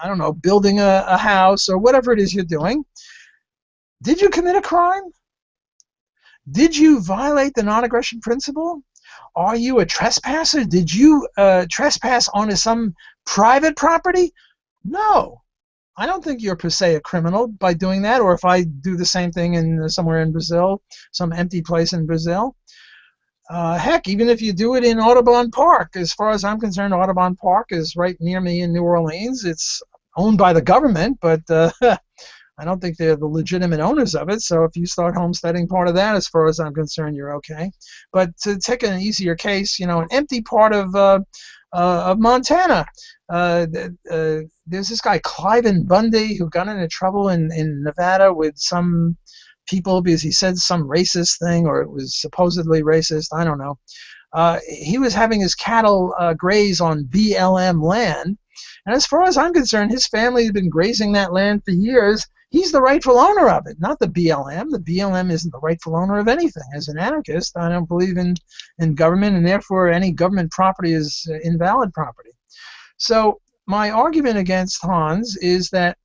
I don't know, building a house or whatever it is you're doing. Did you commit a crime? Did you violate the non-aggression principle? Are you a trespasser? Did you trespass onto some private property? No. I don't think you're per se a criminal by doing that, or if I do the same thing in somewhere in Brazil, some empty place in Brazil. Heck, even if you do it in Audubon Park, as far as I'm concerned, Audubon Park is right near me in New Orleans. It's owned by the government, but I don't think they're the legitimate owners of it. So if you start homesteading part of that, as far as I'm concerned, you're okay. But to take an easier case, you know, an empty part of Montana. There's this guy Cliven Bundy who got into trouble in Nevada with some people because he said some racist thing, or it was supposedly racist. I don't know. He was having his cattle graze on BLM land, and as far as I'm concerned, his family has been grazing that land for years. He's the rightful owner of it, not the BLM. The BLM isn't the rightful owner of anything. As an anarchist, I don't believe in government, and therefore any government property is invalid property. So my argument against Hans is that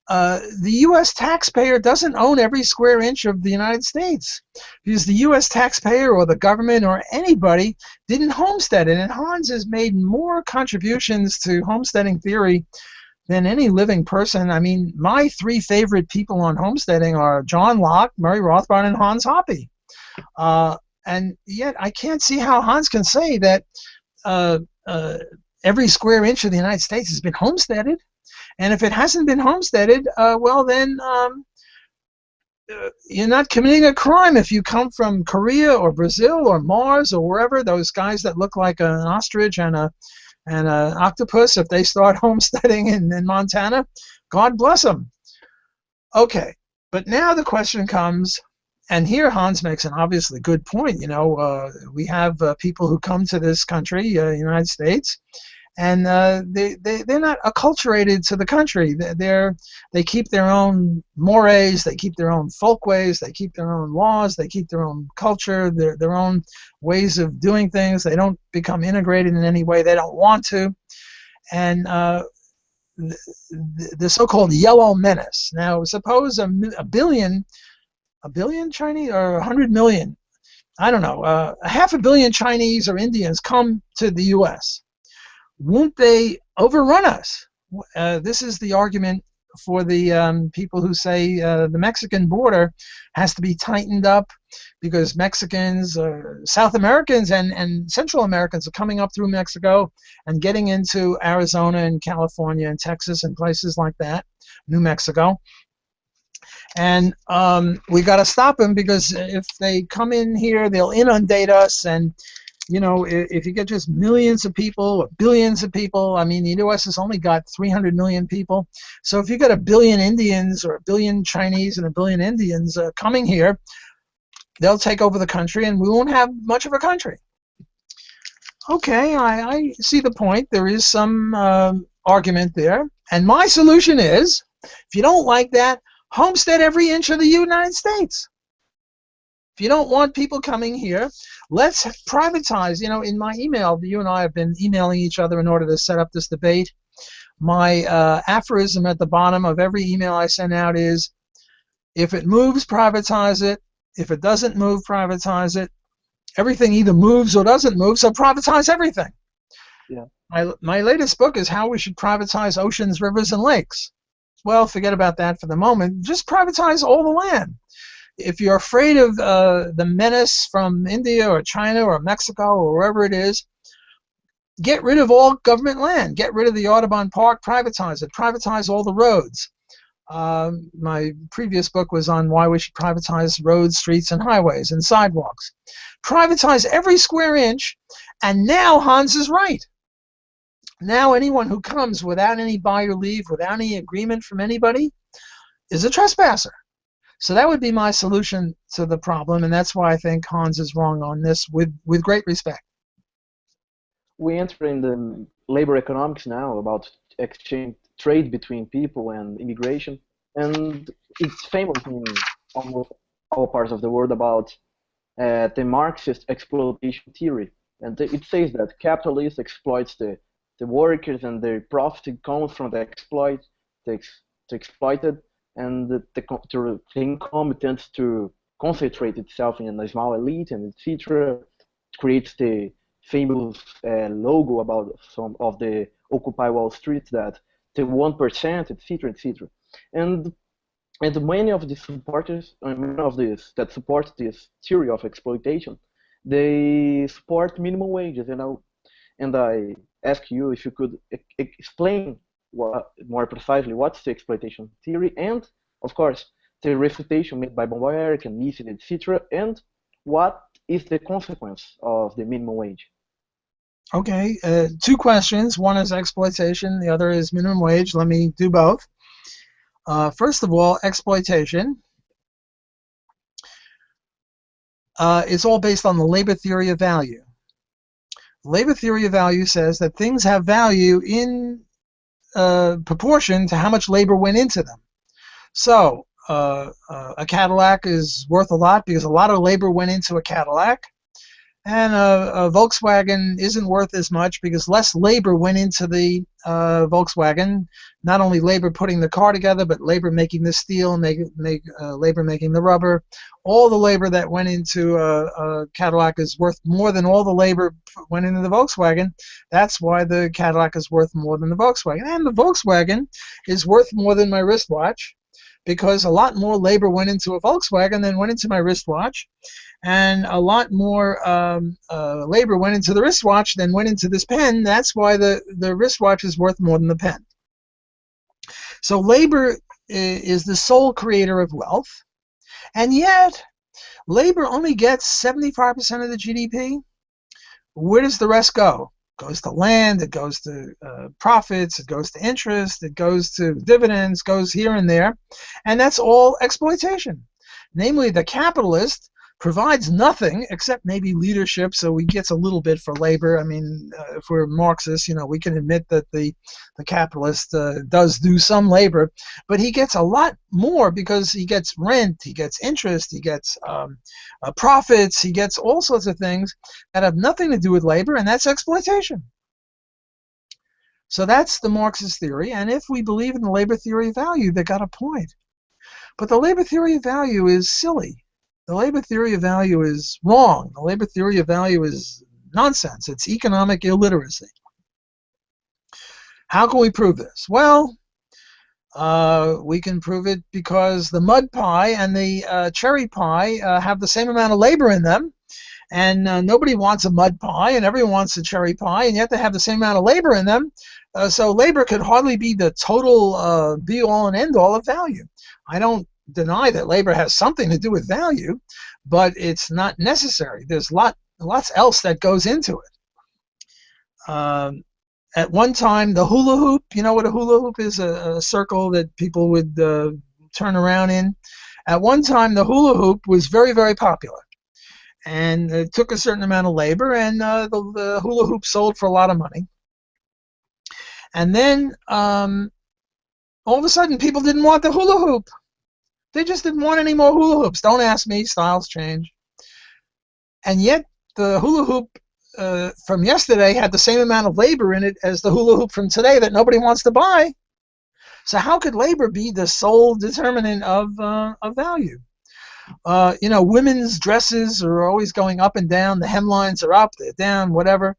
the U.S. taxpayer doesn't own every square inch of the United States, because the U.S. taxpayer or the government or anybody didn't homestead it. And Hans has made more contributions to homesteading theory than any living person. I mean, my three favorite people on homesteading are John Locke, Murray Rothbard, and Hans Hoppe. And yet I can't see how Hans can say that every square inch of the United States has been homesteaded. And if it hasn't been homesteaded, well then you're not committing a crime if you come from Korea or Brazil or Mars or wherever. Those guys that look like an ostrich and an octopus, if they start homesteading in Montana, God bless them. Okay, but now the question comes, and here Hans makes an obviously good point. You know, we have people who come to this country, United States, and they're not acculturated to the country. They keep their own mores, they keep their own folkways, they keep their own laws, they keep their own culture, their own ways of doing things. They don't become integrated in any way they don't want to. And the so-called yellow menace. Now, suppose a billion Chinese, or 100 million, I don't know, 500 million Chinese or Indians come to the U.S. Won't they overrun us? This is the argument for the people who say the Mexican border has to be tightened up because Mexicans, South Americans, and Central Americans are coming up through Mexico and getting into Arizona and California and Texas and places like that, New Mexico. And we got to stop them, because if they come in here, they'll inundate us. And you know, if you get just millions of people or billions of people, I mean, the U.S. has only got 300 million people. So if you got a billion Indians or a billion Chinese and a billion Indians coming here, they'll take over the country, and we won't have much of a country. Okay, I see the point. There is some argument there. And my solution is, if you don't like that, homestead every inch of the United States. If you don't want people coming here, let's privatize. You know, in my email, you and I have been emailing each other in order to set up this debate. My aphorism at the bottom of every email I send out is, if it moves, privatize it. If it doesn't move, privatize it. Everything either moves or doesn't move, so privatize everything. Yeah. My latest book is how we should privatize oceans, rivers, and lakes. Well, forget about that for the moment. Just privatize all the land. If you're afraid of the menace from India or China or Mexico or wherever it is, get rid of all government land. Get rid of the Audubon Park, privatize it. Privatize all the roads. My previous book was on why we should privatize roads, streets, and highways and sidewalks. Privatize every square inch, and now Hans is right. Now anyone who comes without any buyer leave, without any agreement from anybody, is a trespasser. So that would be my solution to the problem, and that's why I think Hans is wrong on this, with great respect. We enter in the labor economics now about exchange trade between people and immigration, and it's famous in almost all parts of the world about the Marxist exploitation theory. And it says that capitalists exploits the workers, and the profit comes from the exploited, and the income tends to concentrate itself in a small elite, and etc. Creates the famous logo about some of the Occupy Wall Street, that the 1%, etc., etc. And and many of the supporters, many of these that support this theory of exploitation, they support minimum wages. And I ask you if you could explain more precisely what's the exploitation theory, and of course the refutation made by Bombayeric and Nissen, etc., and what is the consequence of the minimum wage? Okay, two questions. One is exploitation, the other is minimum wage. Let me do both. First of all, exploitation is all based on the labor theory of value. Labor theory of value says that things have value in proportion to how much labor went into them. So a Cadillac is worth a lot because a lot of labor went into a Cadillac, and a Volkswagen isn't worth as much because less labor went into the Volkswagen. Not only labor putting the car together, but labor making the steel, labor making the rubber. All the labor that went into a Cadillac is worth more than all the labor went into the Volkswagen. That's why the Cadillac is worth more than the Volkswagen. And the Volkswagen is worth more than my wristwatch, because a lot more labor went into a Volkswagen than went into my wristwatch, and a lot more labor went into the wristwatch than went into this pen. That's why the wristwatch is worth more than the pen. So labor is the sole creator of wealth, and yet labor only gets 75% of the GDP. Where does the rest go? It goes to land, it goes to profits, it goes to interest, it goes to dividends, goes here and there, and that's all exploitation. Namely, the capitalist provides nothing except maybe leadership, so he gets a little bit for labor. I mean, if we're Marxists, we can admit that the capitalist does do some labor, but he gets a lot more because he gets rent, he gets interest, he gets profits, he gets all sorts of things that have nothing to do with labor, and that's exploitation. So that's the Marxist theory, and if we believe in the labor theory of value, they got a point. But the labor theory of value is silly. The labor theory of value is wrong. The labor theory of value is nonsense. It's economic illiteracy. How can we prove this? Well, we can prove it because the mud pie and the cherry pie have the same amount of labor in them, and nobody wants a mud pie and everyone wants a cherry pie, and yet they have the same amount of labor in them. So labor could hardly be the total be-all and end-all of value. I don't deny that labor has something to do with value, but it's not necessary. There's lots else that goes into it. At one time, the hula hoop, you know what a hula hoop is? A circle that people would turn around in. At one time, the hula hoop was very, very popular. And it took a certain amount of labor, and the hula hoop sold for a lot of money. And then all of a sudden, people didn't want the hula hoop. They just didn't want any more hula hoops. Don't ask me, styles change. And yet the hula hoop from yesterday had the same amount of labor in it as the hula hoop from today that nobody wants to buy. So how could labor be the sole determinant of value? Women's dresses are always going up and down. The hemlines are up, they're down, whatever.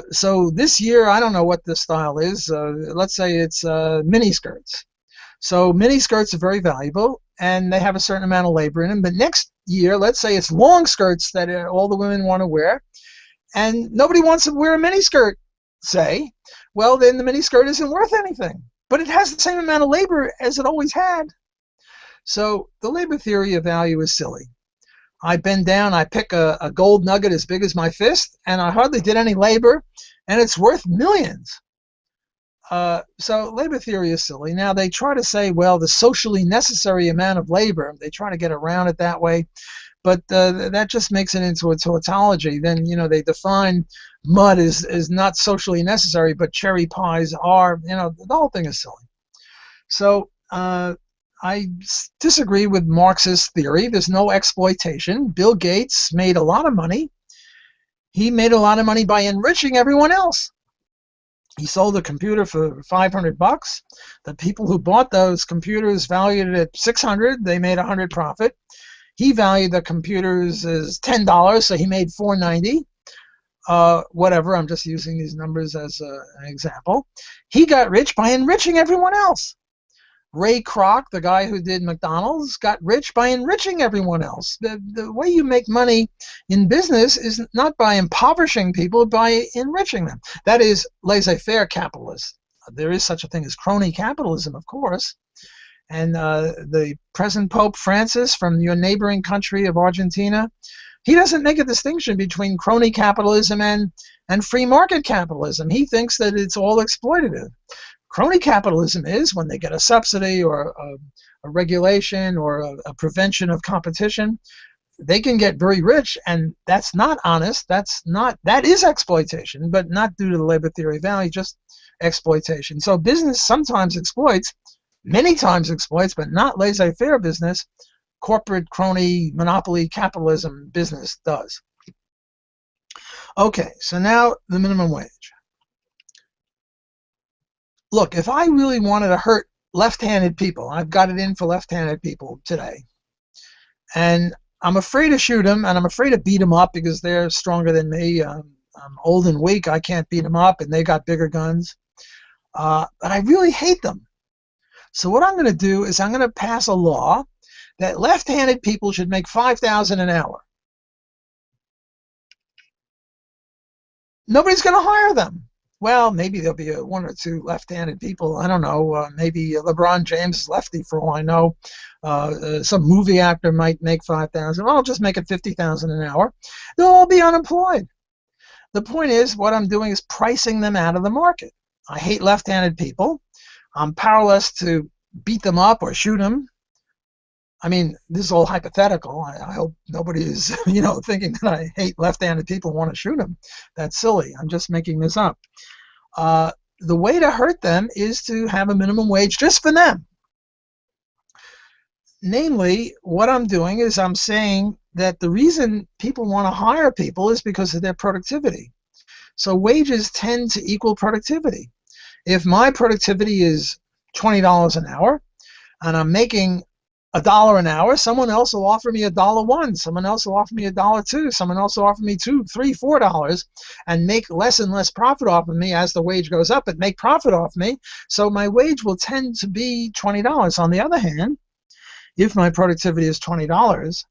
So this year, I don't know what the style is. Let's say it's mini skirts. So mini skirts are very valuable, and they have a certain amount of labor in them. But next year, let's say it's long skirts that all the women want to wear, and nobody wants to wear a mini skirt, say. Well, then the mini skirt isn't worth anything. But it has the same amount of labor as it always had. So the labor theory of value is silly. I bend down, I pick a gold nugget as big as my fist, and I hardly did any labor, and it's worth millions. So labor theory is silly. Now they try to say, well, the socially necessary amount of labor, they try to get around it that way, but that just makes it into a tautology. Then, they define mud as not socially necessary, but cherry pies are, the whole thing is silly. So I disagree with Marxist theory. There's no exploitation. Bill Gates made a lot of money. He made a lot of money by enriching everyone else. He sold a computer for $500. The people who bought those computers valued it at $600. They made $100 profit. He valued the computers as $10, so he made $490. Whatever, I'm just using these numbers as an example. He got rich by enriching everyone else. Ray Kroc, the guy who did McDonald's, got rich by enriching everyone else. The way you make money in business is not by impoverishing people, by enriching them. That is laissez-faire capitalism. There is such a thing as crony capitalism, of course. And the present Pope Francis from your neighboring country of Argentina, he doesn't make a distinction between crony capitalism and free market capitalism. He thinks that it's all exploitative. Crony capitalism is when they get a subsidy or a regulation or a prevention of competition, they can get very rich, and that's not honest. That is exploitation, but not due to the labor theory value, just exploitation. So business sometimes exploits, many times exploits, but not laissez-faire business. Corporate crony monopoly capitalism business does. Okay, so now the minimum wage. Look, if I really wanted to hurt left-handed people, I've got it in for left-handed people today, and I'm afraid to shoot them, and I'm afraid to beat them up because they're stronger than me. I'm old and weak. I can't beat them up, and they got bigger guns. But I really hate them. So what I'm going to do is I'm going to pass a law that left-handed people should make $5,000 an hour. Nobody's going to hire them. Well, maybe there'll be one or two left-handed people. I don't know. Maybe LeBron James is lefty for all I know. Some movie actor might make $5,000. Well, I'll just make it $50,000 an hour. They'll all be unemployed. The point is, what I'm doing is pricing them out of the market. I hate left-handed people. I'm powerless to beat them up or shoot them. I mean, this is all hypothetical. I hope nobody is, thinking that I hate left-handed people and want to shoot them. That's silly. I'm just making this up. The way to hurt them is to have a minimum wage just for them. Namely, what I'm doing is I'm saying that the reason people want to hire people is because of their productivity. So wages tend to equal productivity. If my productivity is $20 an hour and I'm making $1 an hour, someone else will offer me $1.01, someone else will offer me $1.02, someone else will offer me $2, $3, $4, and make less and less profit off of me as the wage goes up, but make profit off me. So my wage will tend to be $20. On the other hand, if my productivity is $20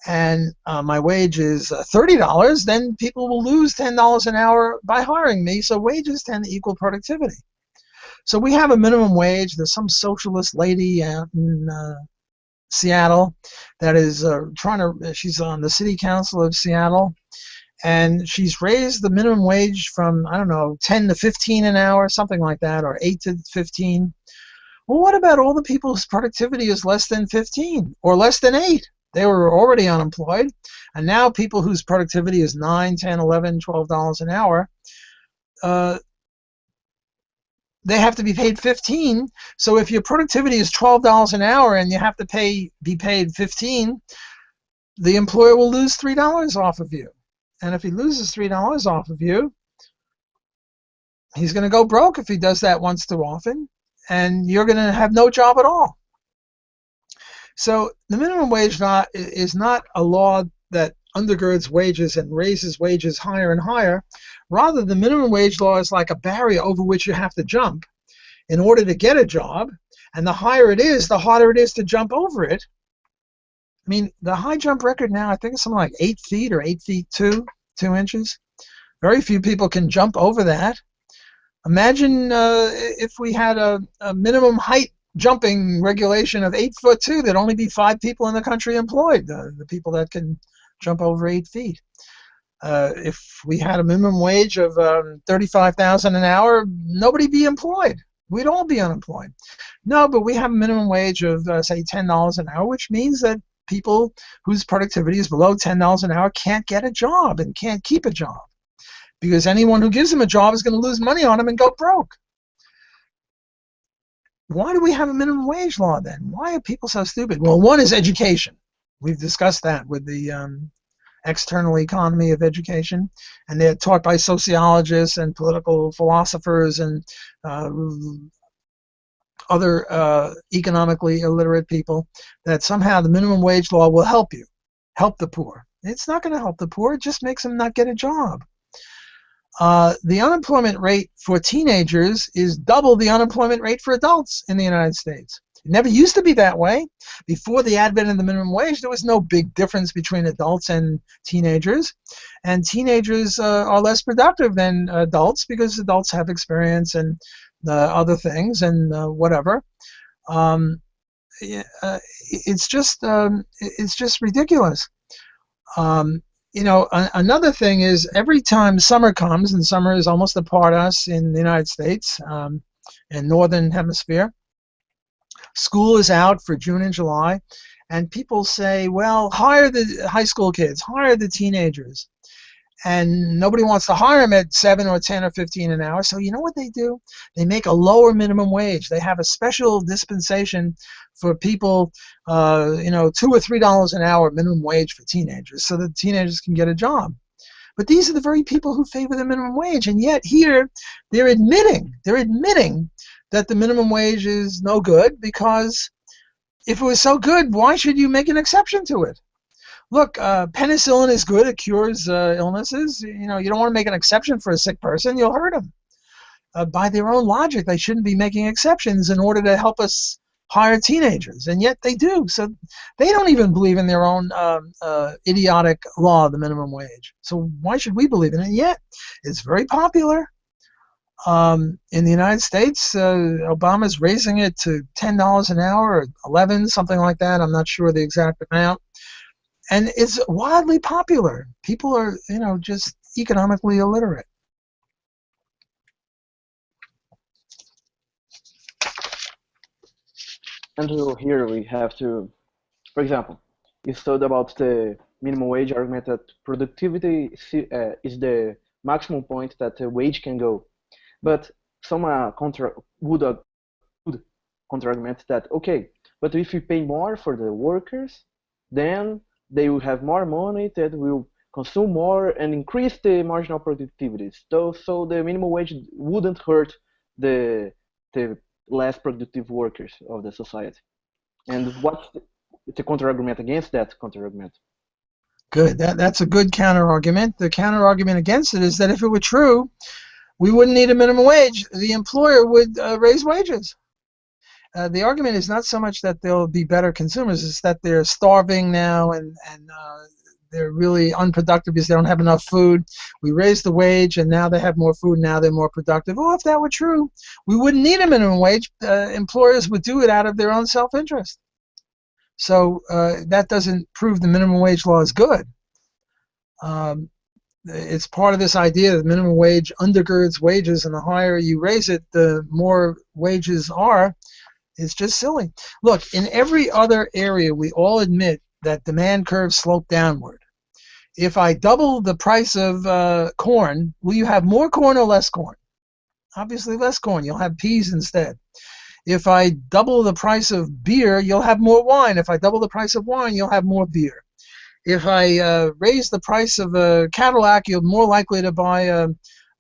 and my wage is $30, then people will lose $10 an hour by hiring me. So wages tend to equal productivity. So we have a minimum wage. There's some socialist lady out in Seattle that is she's on the city council of Seattle, and she's raised the minimum wage from, I don't know, 10 to 15 an hour, something like that, or 8 to 15. Well, what about all the people whose productivity is less than 15 or less than 8? They were already unemployed, and now people whose productivity is $9, $10, $11, $12 an hour, they have to be paid $15. So if your productivity is $12 an hour and you have to be paid $15, the employer will lose $3 off of you. And if he loses $3 off of you, he's going to go broke if he does that once too often, and you're going to have no job at all. So the minimum wage law is not a law that undergirds wages and raises wages higher and higher. Rather, the minimum wage law is like a barrier over which you have to jump in order to get a job, and the higher it is, the harder it is to jump over it. I mean, the high jump record now, I think it's something like 8 feet or 8 feet 2 inches. Very few people can jump over that. Imagine if we had a minimum height jumping regulation of 8'2", there'd only be 5 people in the country employed, the people that can jump over 8 feet. If we had a minimum wage of $35,000 an hour, nobody'd be employed. We'd all be unemployed. No, but we have a minimum wage of, say, $10 an hour, which means that people whose productivity is below $10 an hour can't get a job and can't keep a job, because anyone who gives them a job is going to lose money on them and go broke. Why do we have a minimum wage law then? Why are people so stupid? Well, one is education. We've discussed that with the external economy of education, and they're taught by sociologists and political philosophers and other economically illiterate people, that somehow the minimum wage law will help the poor. It's not going to help the poor. It just makes them not get a job. The unemployment rate for teenagers is double the unemployment rate for adults in the United States. It never used to be that way. Before the advent of the minimum wage, there was no big difference between adults and teenagers. And teenagers are less productive than adults because adults have experience and other things and whatever. It's just ridiculous. Another thing is, every time summer comes, and summer is almost upon us in the United States and Northern Hemisphere, school is out for June and July, and people say, well, hire the high school kids, hire the teenagers. And nobody wants to hire them at 7 or 10 or 15 an hour. So you know what they do? They make a lower minimum wage. They have a special dispensation for people, $2 or $3 an hour minimum wage for teenagers, so that teenagers can get a job. But these are the very people who favor the minimum wage, and yet here they're admitting that the minimum wage is no good, because if it was so good, why should you make an exception to it? Look, penicillin is good. It cures illnesses. You don't want to make an exception for a sick person. You'll hurt them. By their own logic, they shouldn't be making exceptions in order to help us hire teenagers, and yet they do. So they don't even believe in their own idiotic law of the minimum wage. So why should we believe in it? Yet it's very popular. In the United States, Obama's raising it to $10 an hour or $11, something like that. I'm not sure the exact amount. And it's wildly popular. People are, just economically illiterate. And so here we have to, for example, you studied about the minimum wage argument that productivity is the maximum point that the wage can go. But some would counter-argument that, okay, but if we pay more for the workers, then they will have more money that will consume more and increase the marginal productivity. So the minimum wage wouldn't hurt the less productive workers of the society. And what's the counter-argument against that counter-argument? Good. That's a good counter-argument. The counter-argument against it is that if it were true, we wouldn't need a minimum wage. The employer would raise wages. The argument is not so much that they'll be better consumers, it's that they're starving now and they're really unproductive because they don't have enough food. We raise the wage and now they have more food, now they're more productive. Well, if that were true, we wouldn't need a minimum wage. Employers would do it out of their own self-interest. So that doesn't prove the minimum wage law is good. It's part of this idea that minimum wage undergirds wages, and the higher you raise it, the more wages are. It's just silly. Look, in every other area, we all admit that demand curves slope downward. If I double the price of corn, will you have more corn or less corn? Obviously less corn. You'll have peas instead. If I double the price of beer, you'll have more wine. If I double the price of wine, you'll have more beer. If I raise the price of a Cadillac, you're more likely to buy a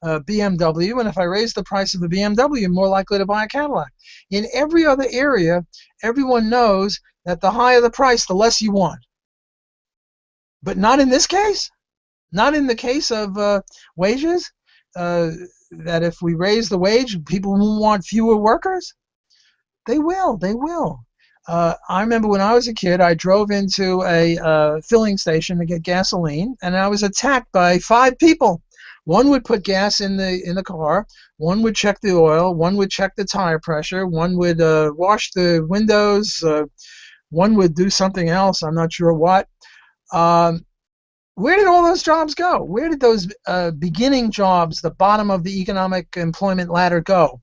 BMW, and if I raise the price of a BMW, you're more likely to buy a Cadillac. In every other area, everyone knows that the higher the price, the less you want. But not in this case. Not in the case of wages, that if we raise the wage, people who want fewer workers, they will. I remember when I was a kid, I drove into a filling station to get gasoline, and I was attacked by 5 people. One would put gas in the car, one would check the oil, one would check the tire pressure, one would wash the windows, one would do something else, I'm not sure what. Where did all those jobs go? Where did those beginning jobs, the bottom of the economic employment ladder, go?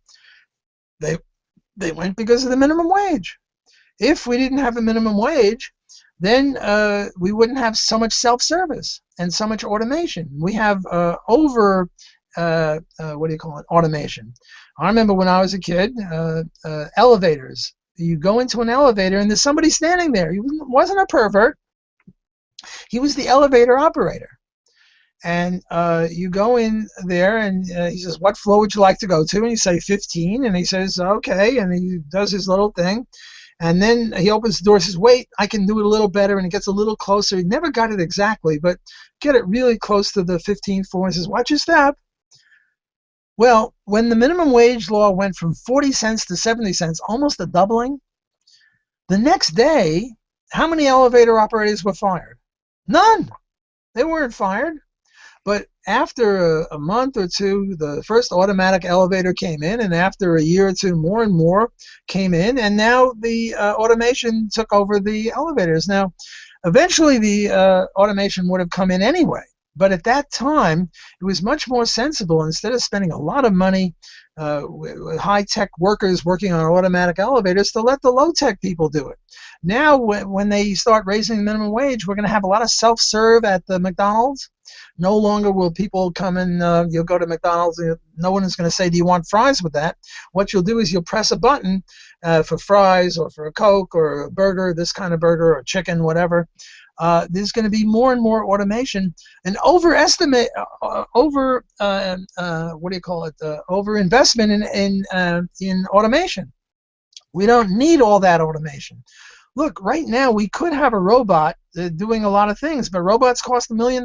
They went because of the minimum wage. If we didn't have a minimum wage, then we wouldn't have so much self-service and so much automation. We have automation. I remember when I was a kid, elevators. You go into an elevator and there's somebody standing there. He wasn't a pervert. He was the elevator operator. And you go in there, and he says, what floor would you like to go to? And you say 15, and he says, okay, and he does his little thing. And then he opens the door and says, wait, I can do it a little better, and it gets a little closer. He never got it exactly, but get it really close to the 15th floor, and says, watch your step. Well, when the minimum wage law went from 40 cents to 70 cents, almost a doubling, the next day, how many elevator operators were fired? None. They weren't fired. But after a month or two, the first automatic elevator came in, and after a year or two, more and more came in, and now the automation took over the elevators. Now, eventually the automation would have come in anyway, but at that time, it was much more sensible, instead of spending a lot of money with high-tech workers working on automatic elevators, to let the low-tech people do it. Now, when they start raising the minimum wage, we're going to have a lot of self-serve at the McDonald's. No longer will people come and you'll go to McDonald's, and no one is going to say, do you want fries with that? What you'll do is you'll press a button for fries or for a Coke or a burger, this kind of burger, or chicken, whatever. There's going to be more and more automation, and overinvestment in automation. We don't need all that automation. Look, right now we could have a robot doing a lot of things, but robots cost $1 million.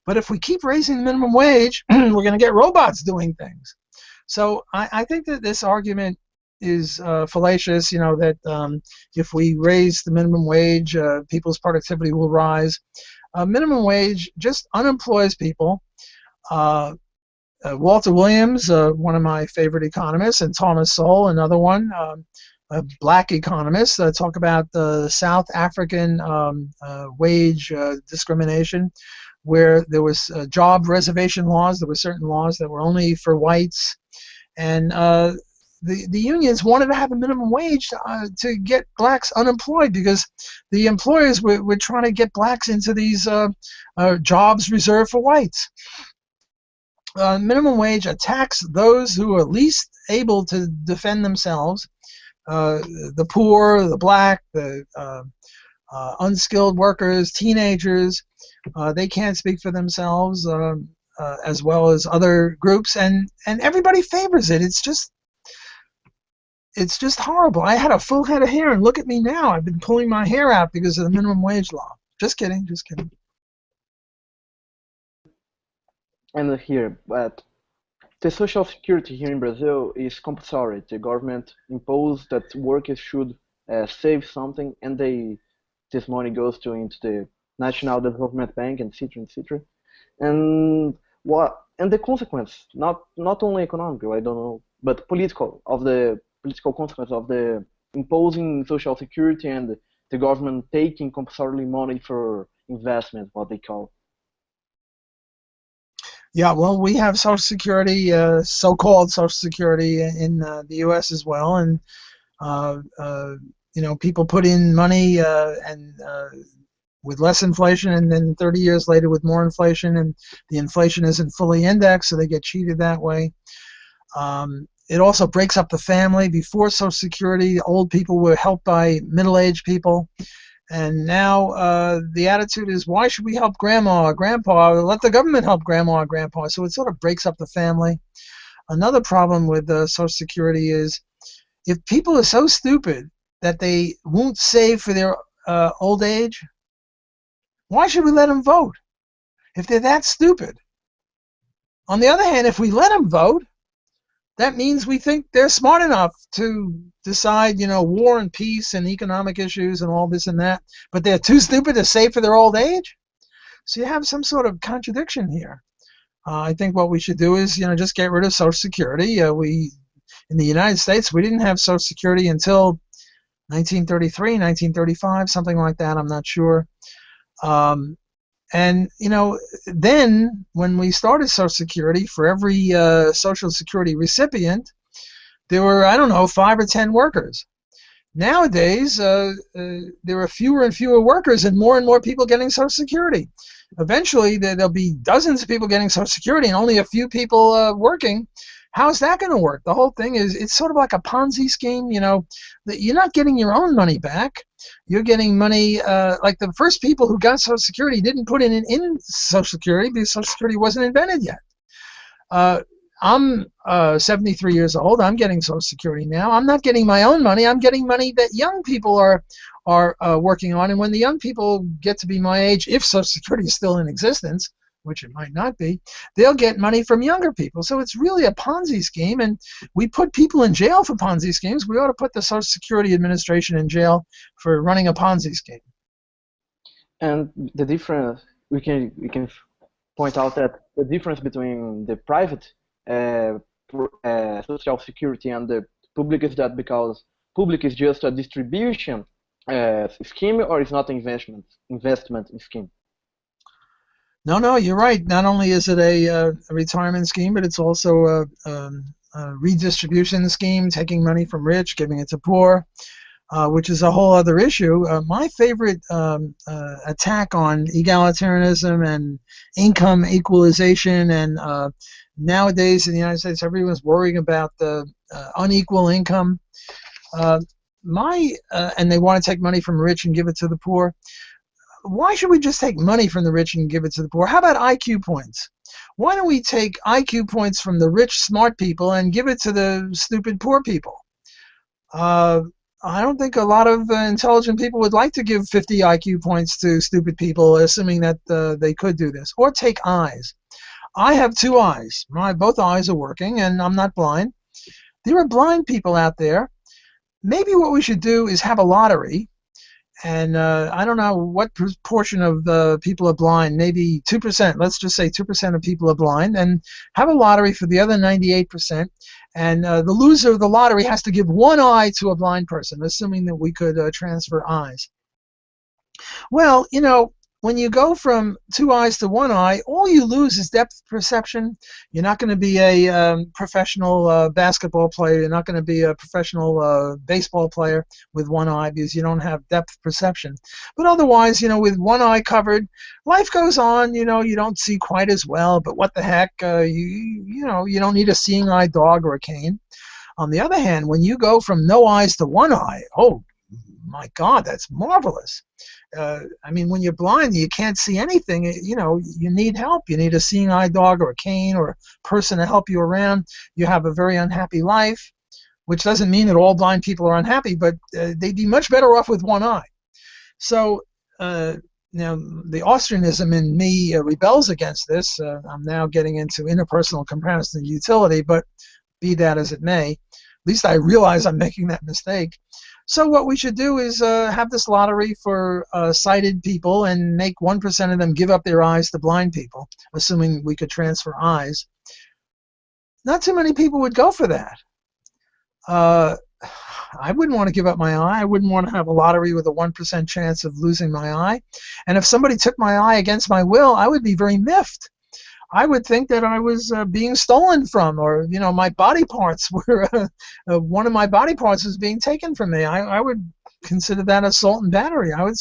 But if we keep raising the minimum wage, we're going to get robots doing things. So I think that this argument is fallacious, that if we raise the minimum wage, people's productivity will rise. Minimum wage just unemploys people. Walter Williams, one of my favorite economists, and Thomas Sowell, another one, black economists, talk about the South African wage discrimination, where there was job reservation laws. There were certain laws that were only for whites, and the unions wanted to have a minimum wage to get blacks unemployed, because the employers were trying to get blacks into these jobs reserved for whites. Minimum wage attacks those who are least able to defend themselves, the poor, the black, the unskilled workers, teenagers. They can't speak for themselves, as well as other groups, and everybody favors it. It's just horrible. I had a full head of hair, and look at me now. I've been pulling my hair out because of the minimum wage law. Just kidding, just kidding. And here, but the social security here in Brazil is compulsory. The government imposed that workers should save something, and this money goes into the National Development Bank, and etc. etc. And the consequence, not only economical, I don't know, but political consequence of the imposing social security and the government taking compulsorily money for investment, what they call. Yeah, well, we have Social Security, so-called Social Security, in the U.S. as well, and people put in money and with less inflation, and then 30 years later with more inflation, and the inflation isn't fully indexed, so they get cheated that way. It also breaks up the family. Before Social Security, old people were helped by middle-aged people. And now the attitude is, why should we help grandma or grandpa? Let the government help grandma or grandpa. So it sort of breaks up the family. Another problem with Social Security is, if people are so stupid that they won't save for their old age, why should we let them vote if they're that stupid? On the other hand, if we let them vote, that means we think they're smart enough to decide, war and peace and economic issues and all this and that, but they're too stupid to save for their old age? So you have some sort of contradiction here. I think what we should do is, just get rid of Social Security. In the United States, we didn't have Social Security until 1933, 1935, something like that. I'm not sure. And, then when we started Social Security, for every Social Security recipient, there were, 5 or 10 workers. Nowadays, there are fewer and fewer workers and more people getting Social Security. Eventually, there'll be dozens of people getting Social Security and only a few people working. How's that going to work? The whole thing is, it's sort of like a Ponzi scheme. That you're not getting your own money back. You're getting money, like the first people who got Social Security didn't put it in Social Security because Social Security wasn't invented yet. I'm 73 years old. I'm getting Social Security now. I'm not getting my own money. I'm getting money that young people are working on. And when the young people get to be my age, if Social Security is still in existence, which it might not be, they'll get money from younger people. So it's really a Ponzi scheme, and we put people in jail for Ponzi schemes. We ought to put the Social Security Administration in jail for running a Ponzi scheme. And the difference, we can point out that the difference between the private social security and the public is that because public is just a distribution scheme, or it's not an investment scheme. No, you're right. Not only is it a retirement scheme, but it's also a redistribution scheme, taking money from rich, giving it to poor, which is a whole other issue. My favorite attack on egalitarianism and income equalization, and nowadays in the United States, everyone's worrying about the unequal income. And they want to take money from rich and give it to the poor. Why should we just take money from the rich and give it to the poor? How about IQ points? Why don't we take IQ points from the rich, smart people and give it to the stupid, poor people? I don't think a lot of intelligent people would like to give 50 IQ points to stupid people, assuming that they could do this. Or take eyes. I have 2 eyes. Both eyes are working, and I'm not blind. There are blind people out there. Maybe what we should do is have a lottery. And I don't know what proportion of the people are blind, maybe 2%. Let's just say 2% of people are blind, and have a lottery for the other 98%. And the loser of the lottery has to give 1 eye to a blind person, assuming that we could transfer eyes. Well, you know, when you go from 2 eyes to 1 eye, all you lose is depth perception. You're not going to be a professional basketball player. You're not going to be a professional baseball player with 1 eye because you don't have depth perception. But otherwise, you know, with 1 eye covered, life goes on. You know, you don't see quite as well, but what the heck, you know, you don't need a seeing eye dog or a cane. On the other hand, when you go from no eyes to 1 eye, oh my God, that's marvelous. I mean, when you're blind, you can't see anything. You know, you need help. You need a seeing eye dog or a cane or a person to help you around. You have a very unhappy life, which doesn't mean that all blind people are unhappy, but they'd be much better off with 1 eye. So now the Austrianism in me rebels against this. I'm now getting into interpersonal comparison and utility, but be that as it may, at least I realize I'm making that mistake. So what we should do is have this lottery for sighted people and make 1% of them give up their eyes to blind people, assuming we could transfer eyes. Not too many people would go for that. I wouldn't want to give up my eye. I wouldn't want to have a lottery with a 1% chance of losing my eye. And if somebody took my eye against my will, I would be very miffed. I would think that I was being stolen from, or, you know, my body parts were, one of my body parts was being taken from me. I would consider that assault and battery. I would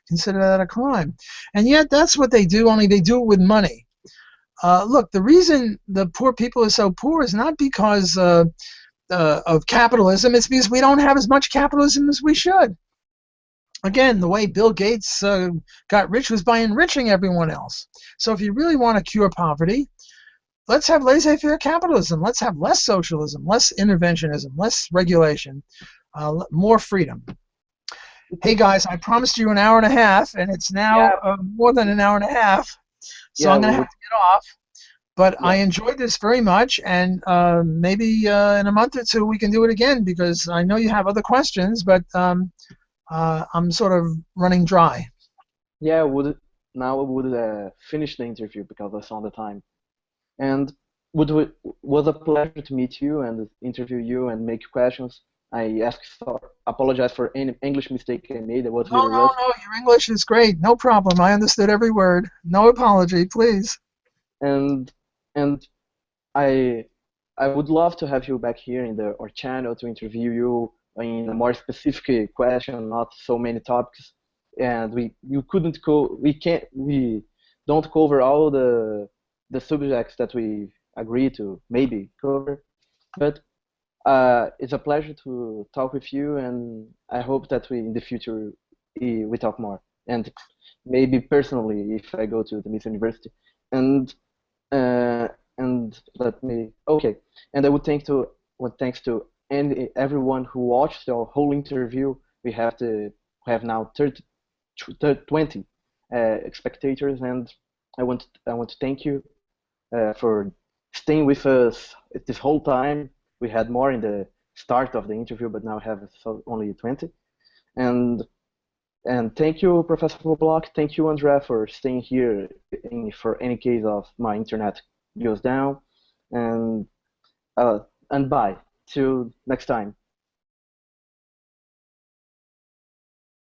consider that a crime. And yet that's what they do, only they do it with money. Look, the reason the poor people are so poor is not because of capitalism. It's because we don't have as much capitalism as we should. Again, the way Bill Gates got rich was by enriching everyone else. So if you really want to cure poverty, let's have laissez-faire capitalism. Let's have less socialism, less interventionism, less regulation, more freedom. Hey guys, I promised you an hour and a half, and it's now more than an hour and a half. So I'm going to have to get off. But I enjoyed this very much, and maybe in a month or 2 we can do it again, because I know you have other questions, but I'm sort of running dry. Yeah, now we would finish the interview because I saw the time. And was a pleasure to meet you and interview you and make questions. I apologize for any English mistake I made. It was really rusty. No, your English is great. No problem. I understood every word. No apology, please. And I would love to have you back here in our channel to interview you in a more specific question, not so many topics. And we don't cover all the subjects that we agree to maybe cover, but it's a pleasure to talk with you, and I hope that we in the future we talk more, and maybe personally if I go to the Miss University, and uh, and let me okay, and I would thanks to everyone who watched our whole interview. We have now 20 spectators, and I want to thank you for staying with us this whole time. We had more in the start of the interview, but now have only 20. And thank you, Professor Block. Thank you, Andrea, for staying here for any case of my internet goes down. And bye. Till next time.